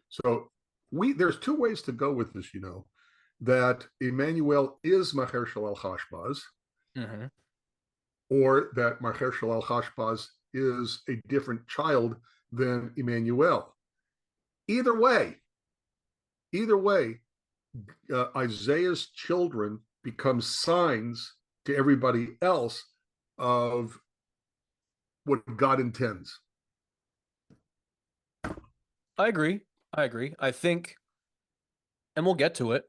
So there's two ways to go with this, that Emmanuel is Mahershal al-Hashbaz, Mm-hmm. or that Mahershal al-Hashbaz is a different child than Emmanuel. Either way, either way, Isaiah's children become signs to everybody else of what God intends. I agree. I agree. I think, and we'll get to it.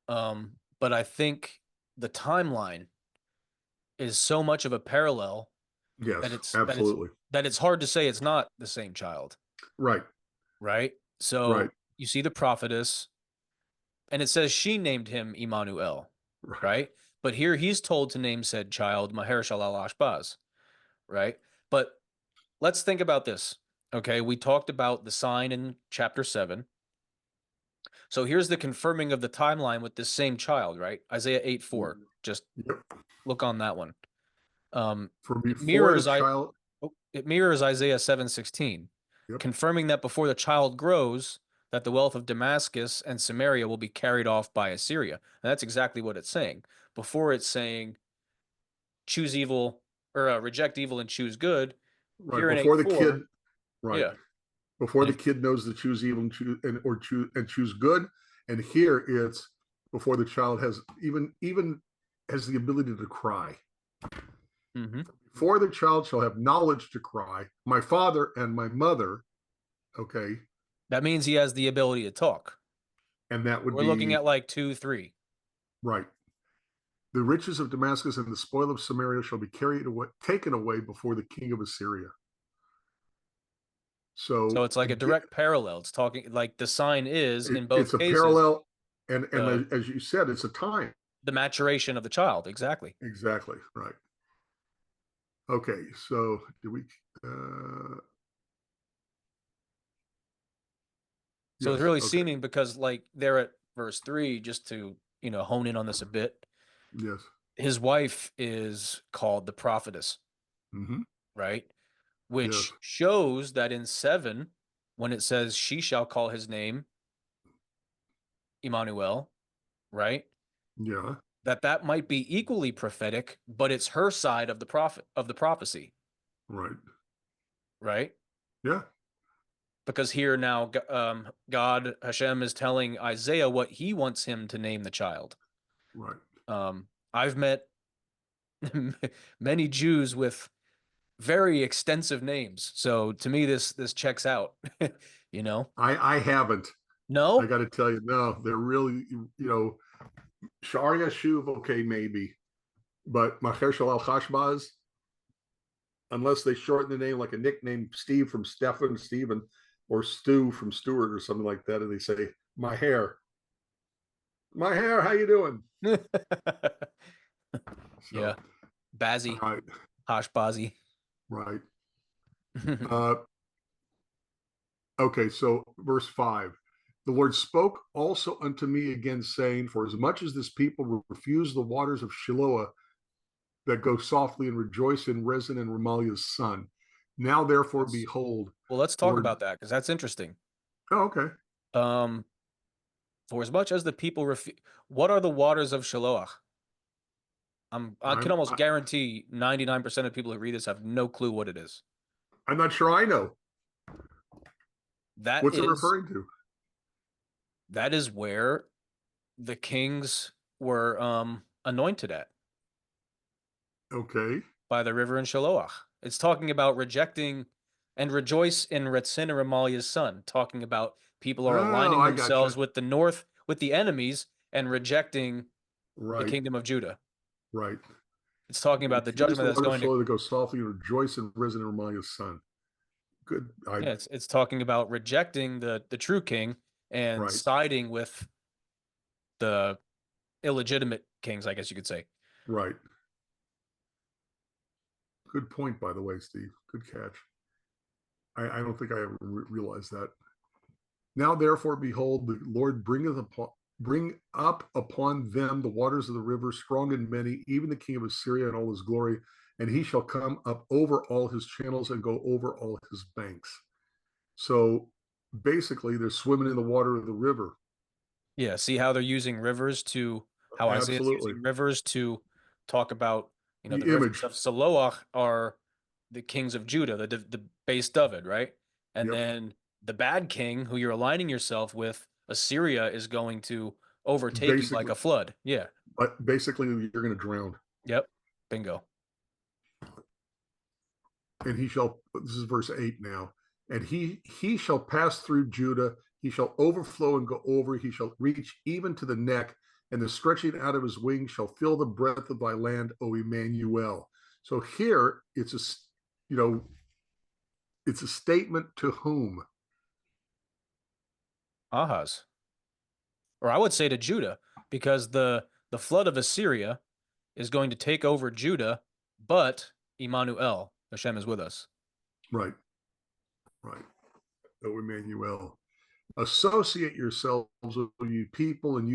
But I think the timeline is so much of a parallel that Yes, it's that it's absolutely. that it's hard to say it's not the same child, Right, right? right, So you see the prophetess, and it says she named him Immanuel, right, right? But here he's told to name said child Mahershal al Ashbaz, right? But let's think about this. Okay, we talked about the sign in chapter 7. So here's the confirming of the timeline with this same child, right? Isaiah 8:4. Just yep. look on that one. For It before the mirrors I child, it mirrors Isaiah 7:16, yep, confirming that before the child grows, that the wealth of Damascus and Samaria will be carried off by Assyria. And that's exactly what it's saying. Before it's saying choose evil or reject evil and choose good. right Here in before the kid, 8:4, right yeah. before And the if kid knows to choose evil and choose good, and here it's before the child has even has the ability to cry. mhm. Before the child shall have knowledge to cry, my father and my mother, okay, That means he has the ability to talk. and that would We're looking be at like 2, 3. right. The riches of Damascus and the spoil of Samaria shall be taken away before the king of Assyria. So So it's like a again, direct parallel. It's talking like the sign is in it's both a cases parallel, and the as you said, it's a time. the maturation of the child. Exactly. Exactly right. Okay, so do we? Uh, So it's yes. really Okay. seeming because like they're at verse 3, just to, hone in on this a bit. Yes. His wife is called the prophetess, Mm-hmm. right? Yes. Which shows that in 7, when it says she shall call his name Emmanuel, right? Yeah. That might be equally prophetic, but it's her side of the prophecy, Right. right? Yeah. Because here now, God Hashem is telling Isaiah what he wants him to name the child. Right. I've met many Jews with very extensive names, so to me this checks out. you know, I haven't. I no, got to tell you, no, they're really Sharia Shuv. Okay, maybe, but Mahershala Al Hashbaz, unless they shorten the name like a nickname, Steve from Stephen, or Stu from Stewart or something like that, and they say my hair, how you doing? yeah, So, all Bazzy, right, Hashbazi. right. Uh, okay, so verse 5. The Lord spoke also unto me again, saying, for as much as this people refuse the waters of Shiloah that go softly and rejoice in Rezin and Remaliah's son, now therefore Let's behold, well, let's the talk Lord. about that because that's interesting. Oh, okay. Um, for as much as the people what are the waters of Shiloah? I can I'm almost I, guarantee 99% of people who read this have no clue what it is. I'm not sure I know. That What's it is referring to? that is where the kings were anointed at Okay. by the river in Shiloah. It's talking about rejecting and rejoice in Retzin and Remaliah's son, talking about people are Oh, aligning I themselves gotcha. with the north, with the enemies, and rejecting the Right. kingdom of Judah. Right. It's talking about the Refuse judgment the that's water going to. slowly to go softly and rejoice and risen and remind his son. Good. Yeah, it's talking about rejecting the true king and Right. siding with the illegitimate kings, I guess you could say. Right. Good point, by the way, Steve. Good catch. I don't think I ever realized that. Now, therefore, behold, the Lord bring up upon them the waters of the river, strong and many, even the king of Assyria and all his glory, and he shall come up over all his channels and go over all his banks. So basically, they're swimming in the water of the river. Yeah, see how they're using rivers to how Isaiah's Absolutely. using rivers to talk about, the The rivers image. of Siloach are the kings of Judah, the base David, right? And Yep. then the bad king who you're aligning yourself with, Assyria, is going to overtake you like Basically, a flood. Yeah. but basically, you're going to drown. Yep. Bingo. And he shall, this is verse 8 now, and he shall pass through Judah, he shall overflow and go over, he shall reach even to the neck, and the stretching out of his wings shall fill the breadth of thy land, O Emmanuel. So here it's it's a statement to whom? Ahaz. Or I would say to Judah, because the flood of Assyria is going to take over Judah, but Immanuel, Hashem is with us. Right, right. O Emmanuel. Associate yourselves with you people, and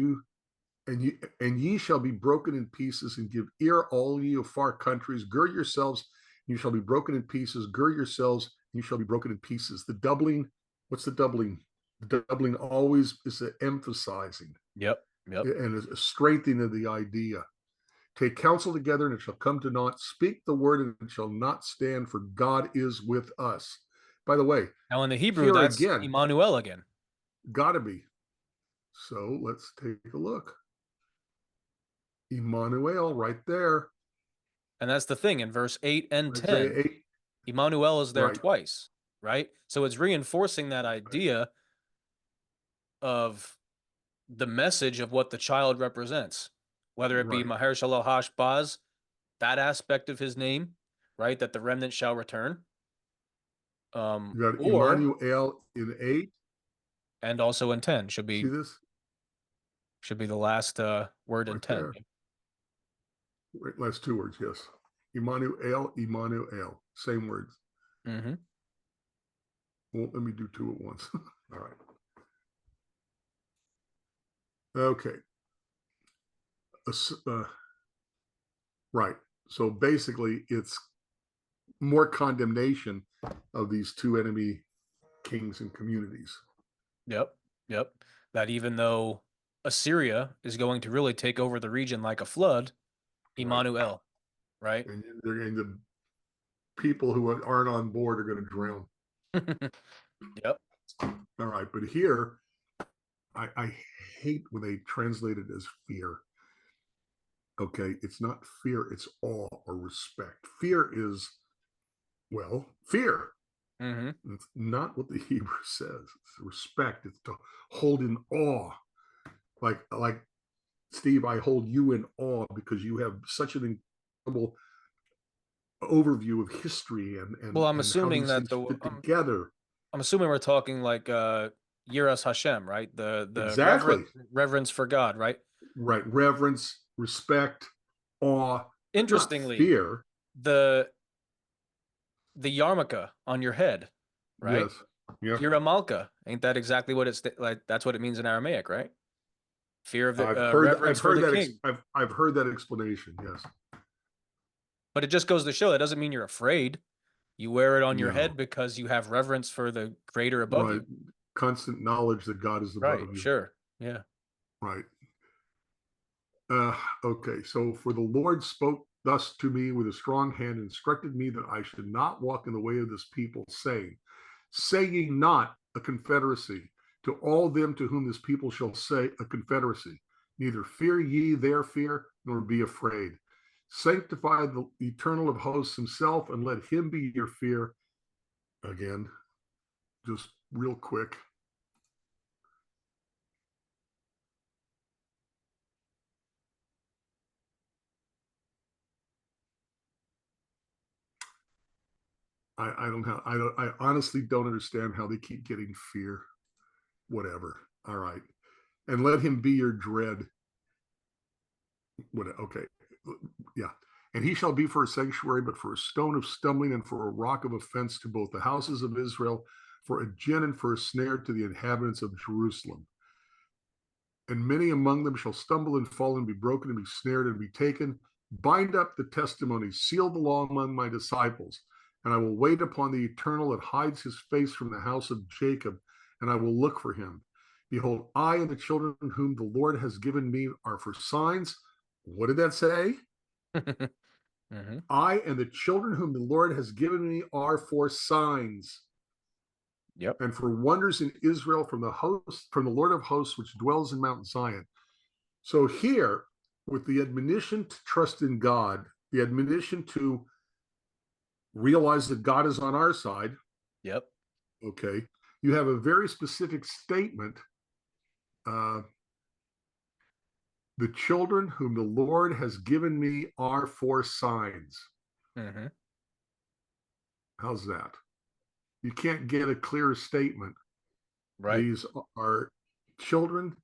ye shall be broken in pieces, and give ear all ye of far countries. Gird yourselves, and you shall be broken in pieces. Gird yourselves, and you shall be broken in pieces. The doubling, what's the doubling? The doubling always is an emphasizing Yep. Yep. and a strengthening of the idea. Take counsel together, and it shall come to naught. Speak the word, and it shall not stand, for God is with us. By the way, Now in the Hebrew, here that's again, Immanuel again. gotta be. So let's take a look. Emmanuel, right there. And that's the thing in verse 8 and Isaiah 10, 8. Immanuel is there Right. twice, right? So it's reinforcing that Right. idea of the message of what the child represents, whether it be Right. Maher Shalal Hashbaz, that aspect of his name, right? That the remnant shall return. You got Or Emmanuel in 8. and also in 10 See this? should be the last word in Right 10. there. Right, last two words, yes. Emmanuel, Emmanuel. Same words. Mm-hmm. Well, let me do two at once. All right. Okay. Right. So basically, it's more condemnation of these two enemy kings and communities. Yep. Yep. That even though Assyria is going to really take over the region like a flood, Right. Immanuel, right? And they're going to, people who aren't on board are going to drown. Yep. All right. But here, I hate when they translate it as fear. Okay. It's not fear, it's awe or respect. Fear is, well, fear. Mm-hmm. It's not what the Hebrew says. It's respect. It's to hold in awe. Like Steve, I hold you in awe because you have such an incredible overview of history Well, I'm and how assuming these that things fit together. I'm assuming we're talking like Yiras Hashem, right? The Exactly. reverence for God, right? Right. Reverence, respect, awe, but not Interestingly, fear. the the yarmulke on your head, right? Yes. Yeah. Hira Malka, ain't that exactly what it's like? That's what it means in Aramaic, right? Fear of the reverence I've for heard the that king. I've heard that explanation. Yes. But it just goes to show that doesn't mean you're afraid. You wear it on your head No. because you have reverence for the creator above Right. you. Constant knowledge that God is Right. above you. Sure. Yeah. Right. Okay, so for the Lord spoke thus to me with a strong hand, instructed me that I should not walk in the way of this people, saying, say ye not a confederacy to all them to whom this people shall say a confederacy. Neither fear ye their fear, nor be afraid. Sanctify the eternal of hosts himself, and let him be your fear. Again, just real quick. I honestly don't understand how they keep getting fear. Whatever. All right. And let him be your dread. What? Okay. Yeah. And he shall be for a sanctuary, but for a stone of stumbling and for a rock of offense to both the houses of Israel, for a gin and for a snare to the inhabitants of Jerusalem. And many among them shall stumble and fall and be broken and be snared and be taken. Bind up the testimony, seal the law among my disciples. And I will wait upon the eternal that hides his face from the house of Jacob, and I will look for him. Behold, I and the children whom the Lord has given me are for signs. What did that say? Mm-hmm. I and the children whom the Lord has given me are for signs Yep. and for wonders in Israel from the Lord of hosts, which dwells in Mount Zion. So here, with the admonition to trust in God, the admonition to realize that God is on our side, Yep. okay, you have a very specific statement. The children whom the Lord has given me are for signs. Mm-hmm. How's that? You can't get a clearer statement. Right. These are children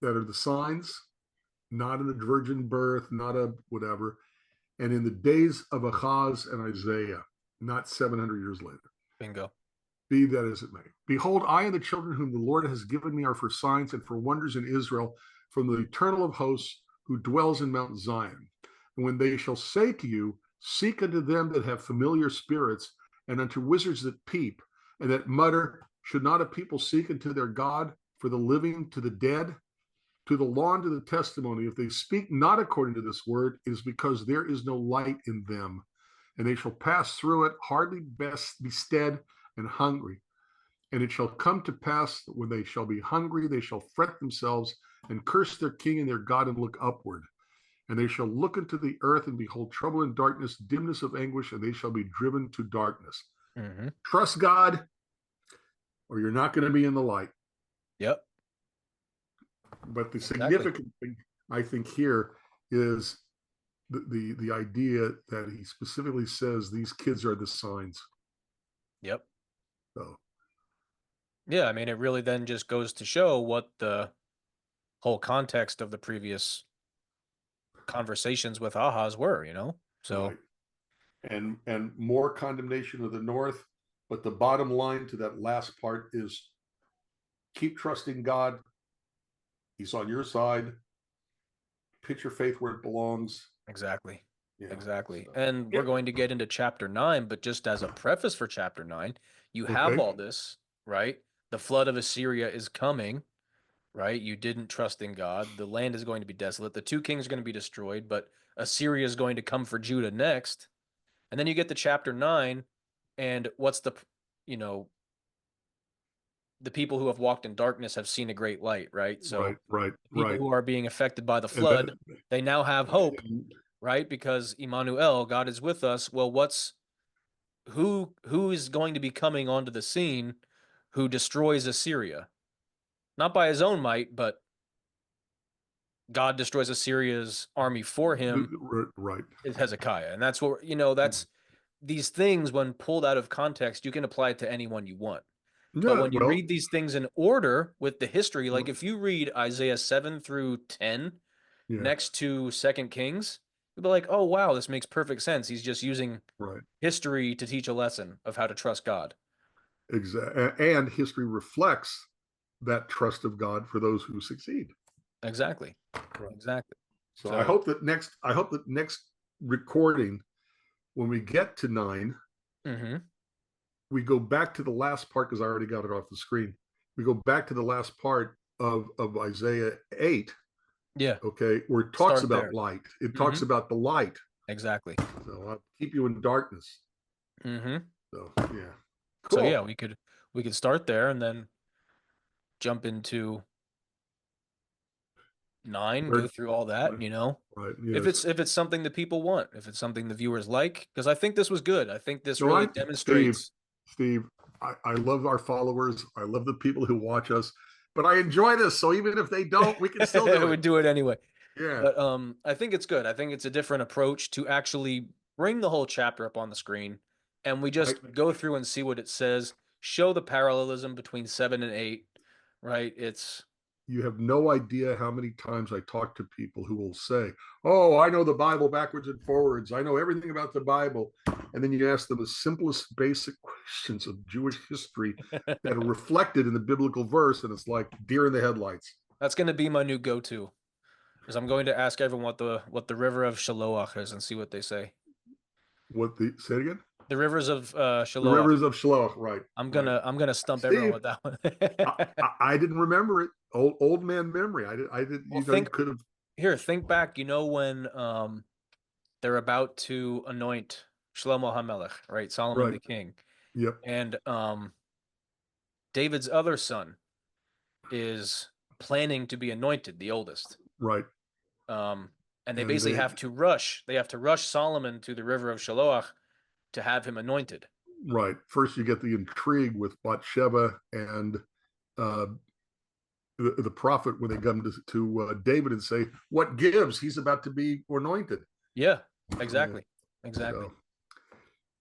that are the signs, not in the virgin birth, not a whatever, and in the days of Ahaz and Isaiah, not 700 years later. Bingo. Be that as it may. Behold, I and the children whom the Lord has given me are for signs and for wonders in Israel from the eternal of hosts who dwells in Mount Zion. And when they shall say to you, seek unto them that have familiar spirits, and unto wizards that peep, and that mutter, should not a people seek unto their God for the living to the dead? To the law and to the testimony, if they speak not according to this word, it is because there is no light in them. And they shall pass through it, hardly best bestead and hungry. And it shall come to pass that when they shall be hungry, they shall fret themselves and curse their king and their God and look upward. And they shall look into the earth and behold trouble and darkness, dimness of anguish, and they shall be driven to darkness. Mm-hmm. Trust God, or you're not going to be in the light. Yep. But the Exactly. significant thing, I think, here is the idea that he specifically says these kids are the signs. Yep. So Yeah. I mean, it really then just goes to show what the whole context of the previous conversations with Ahaz were, So, right, and more condemnation of the north. But the bottom line to that last part is keep trusting God. He's on your side. Put your faith where it belongs. exactly. Yeah. Exactly. So And we're yeah. going to get into chapter 9, but just as a preface for chapter 9, you have Okay. all this, right? The flood of Assyria is coming, right? You didn't trust in God. The land is going to be desolate. The two kings are going to be destroyed, but Assyria is going to come for Judah next. And then you get to chapter 9, and what's you know, the people who have walked in darkness have seen a great light, right? Right. So Right. the people Right. who are being affected by the And that. flood, they now have hope, right? Because Immanuel, God is with us. Well, who is going to be coming onto the scene who destroys Assyria? Not by his own might, but God destroys Assyria's army for him Right. is Hezekiah. And that's what, that's these things when pulled out of context, you can apply it to anyone you want. But Yeah. when you Well. read these things in order with the history, like if you read Isaiah 7 through 10 Yeah. next to Second Kings, you'll be like, oh, wow, this makes perfect sense. He's just using Right. history to teach a lesson of how to trust God. Exactly. And history reflects that trust of God for those who succeed. Exactly. Right. Exactly. So I So, hope that next recording, when we get to 9, mm-hmm. we go back to the last part because I already got it off the screen. We go back to the last part of Isaiah 8, Yeah, okay, where it talks start about there. light. It Mm-hmm. talks about the light. Exactly. So I'll keep you in darkness. Mm-hmm. So yeah. So yeah, Cool. we could start there and then jump into 9, go Where, through all that, right. if Yes. it's something that people want, if it's something the viewers like, because I think this was good. I think this No, really Steve, demonstrates. Steve, I love our followers. I love the people who watch us, but I enjoy this. So even if they don't, we can still do it. We do it anyway. Yeah. But I think it's good. I think it's a different approach to actually bring the whole chapter up on the screen and we I, just go through and see what it says, show the parallelism between 7 and 8, right? It's you have no idea how many times I talk to people who will say, "Oh, I know the Bible backwards and forwards. I know everything about the Bible." And then you ask them the simplest basic questions of Jewish history that are reflected in the biblical verse, and it's like deer in the headlights. that's going to be my new go-to. Is I'm going to ask everyone what the river of Shiloach is and see what they say. What the say it again? The rivers of The Shiloach. rivers of Shiloh, right? I'm Right. gonna I'm gonna stump everyone Steve, with that one. I didn't remember it. Old man memory. I did. Well, You know, you could have. think back. You know when they're about to anoint Shlomo HaMelech, right? Solomon Right. the king, Yep. and David's other son is planning to be anointed, the oldest. Right. Um, and they And basically they have to rush. They have to rush Solomon to the river of Shiloach to have him anointed. right. First, you get the intrigue with Bathsheba and uh, the prophet when they come to David and say, "What gives? He's about to be anointed." Yeah, Yeah. exactly, exactly. So,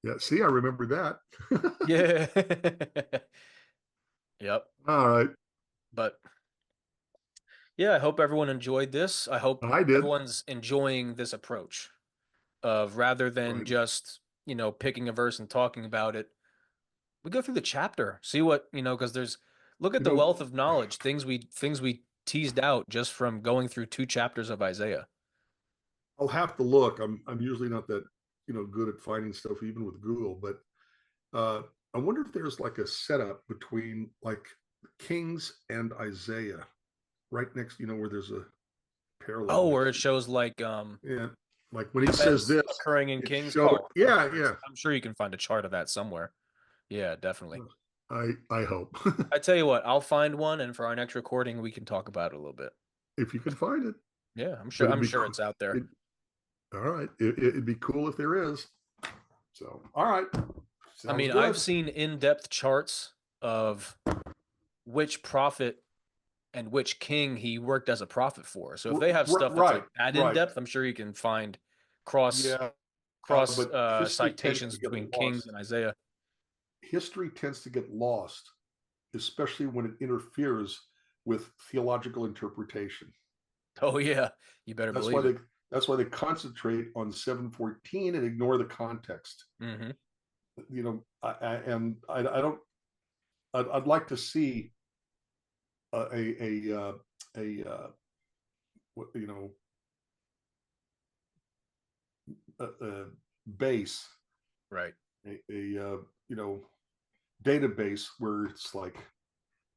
yeah. See, I remember that. Yeah. Yep. All right. But yeah, I hope everyone enjoyed this. I hope I did. everyone's enjoying this approach of rather than Right. just, picking a verse and talking about it. We go through the chapter, see what, because look at You the know, wealth of knowledge, things we teased out just from going through 2 chapters of Isaiah. I'll have to look. I'm usually not that good at finding stuff even with Google, but I wonder if there's like a setup between like Kings and Isaiah right next, where there's a parallel Oh, where next it to shows like yeah, like when he says events this, occurring in it Kings. showed. Oh, Yeah, yeah. I'm sure you can find a chart of that somewhere. Yeah, definitely. I hope I tell you what, I'll find one, and for our next recording, we can talk about it a little bit. if you can find it, Yeah, I'm sure. it'd I'm be sure cool. it's out there. All right, it'd be cool if there is. So, all right, I sounds mean, I've good. seen in-depth charts of which prophet and which king he worked as a prophet for. So if they have stuff that's Right, like that in right. depth, I'm sure you can find cross Yeah, cross but history tends citations to get between Kings lost. and Isaiah. History tends to get lost, especially when it interferes with theological interpretation. Oh yeah, you better That's why believe it. they concentrate on 714 and ignore the context. Hmm. I don't. I'd like to see a you know a base, Right. a database where it's like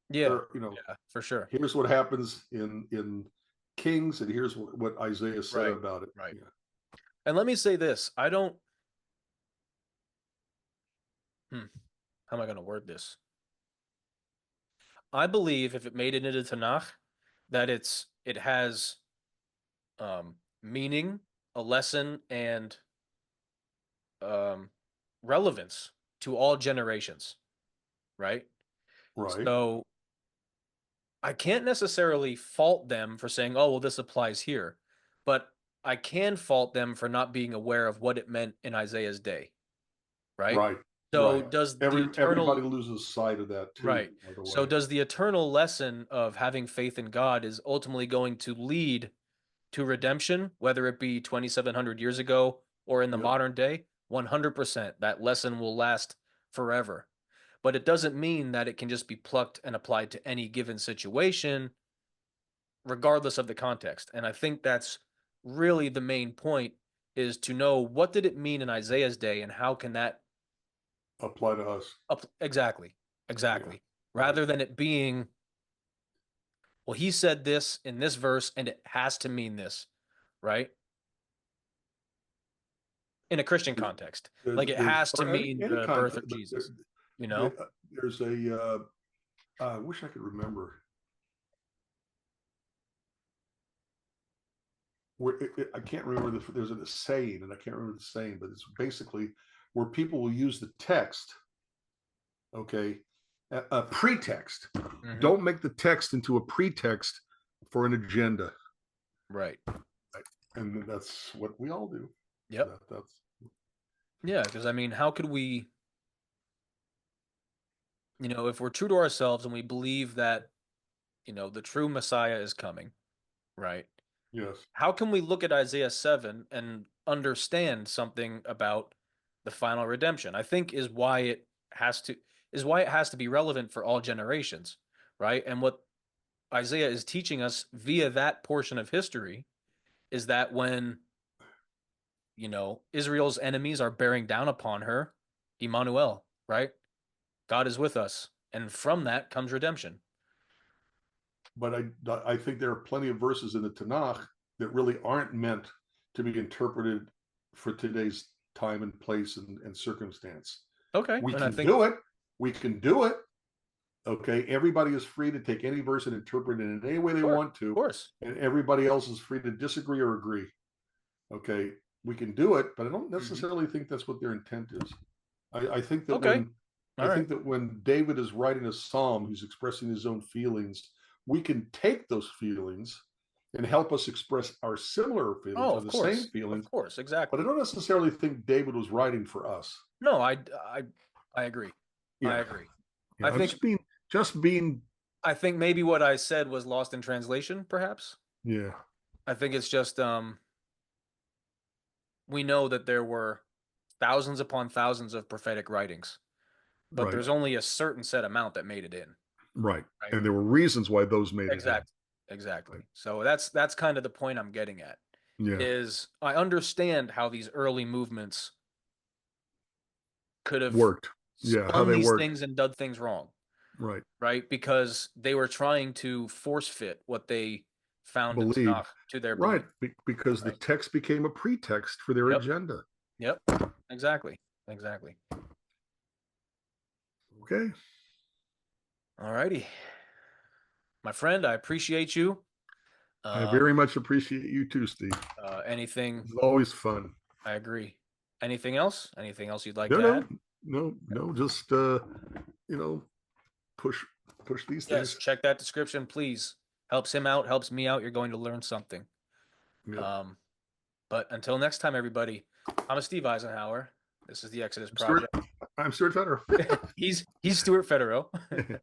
Yeah. here, Yeah, for sure. here's what happens in Kings, and here's what Isaiah said Right. about it. Right. Yeah. And let me say this: I don't. How am I going to word this? I believe if it made it into Tanakh, that it has meaning, a lesson, and um, relevance to all generations, right? Right, So I can't necessarily fault them for saying, "Oh, well, this applies here," but I can fault them for not being aware of what it meant in Isaiah's day, right? right, So right. does the Everybody eternal loses sight of that too. right? By the So way, does the eternal lesson of having faith in God is ultimately going to lead to redemption, whether it be 2,700 years ago or in the yep. modern day? 100%. That lesson will last forever. But it doesn't mean that it can just be plucked and applied to any given situation, regardless of the context. And I think that's really the main point is to know what did it mean in Isaiah's day and how can that Apply to us. exactly, Yeah, exactly. right. Rather than it being, well, he said this in this verse and it has to mean this, right? In a Christian context. Like it There's has to or mean any the birth content, of but Jesus, you know? there's a. I wish I could remember where I can't remember there's a saying, and I can't remember the saying, but it's basically where people will use the text. Okay, a pretext. Hmm. Don't make the text into a pretext for an agenda, Right. and that's what we all do. Yep. That's Yeah, because I mean, how could we? you know, if we're true to ourselves and we believe that, you know, the true Messiah is coming, right? Yes. How can we look at Isaiah 7 and understand something about the final redemption? I think is why it has to be relevant for all generations, right? And what Isaiah is teaching us via that portion of history is that when, you know, Israel's enemies are bearing down upon her, Immanuel, right? God is with us. And from that comes redemption. But I think there are plenty of verses in the Tanakh that really aren't meant to be interpreted for today's time and place and circumstance. Okay. We And I can think, do it. We can do it. Okay. Everybody is free to take any verse and interpret it in any way they sure, of want to. course. And everybody else is free to disagree or agree. Okay. We can do it, but I don't Mhm. necessarily think that's what their intent is. I think that Okay. All right. when David is writing a psalm, he's expressing his own feelings. We can take those feelings and help us express our similar feelings Oh, or of the same course. Of feelings. course. But I Exactly. don't necessarily think David was writing for us. No, I agree. I Yeah, agree. yeah. I I'm think just being. I think maybe what I said was lost in translation, perhaps. Yeah, I think it's just we know that there were thousands upon thousands of prophetic writings, but right, there's only a certain set amount that made it in, right. right? And there were reasons why those made it in. Exactly. Exactly. Right. So that's kind of the point I'm getting at. Yeah, Is I understand how these early movements could have worked. Yeah, how spun they these worked. things and done things wrong, Right. right? Because they were trying to force fit what they found in Believed. Tanakh to their Right. belief, Because the right? text became a pretext for their Yep. agenda. Yep. Exactly. Exactly. Okay. All righty. My friend, I appreciate you. I Um, very much appreciate you too, Steve. anything, It's always fun. I agree. Anything else? Anything else you'd like No, to no, add? no. Just you know, push push these Yes, things. check that description, please. Helps him out, helps me out. You're going to learn something. Yep. Um, but until next time, everybody, I'm Steve Eisenhower. This is the Exodus I'm Stuart. Project. I'm Stuart Federer. He's Stuart Federer.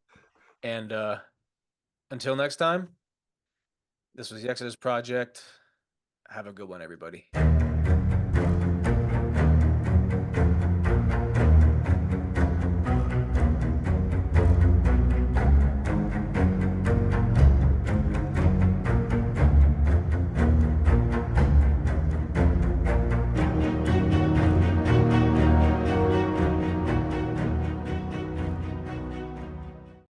And until next time, this was the Exodus Project. Have a good one, everybody.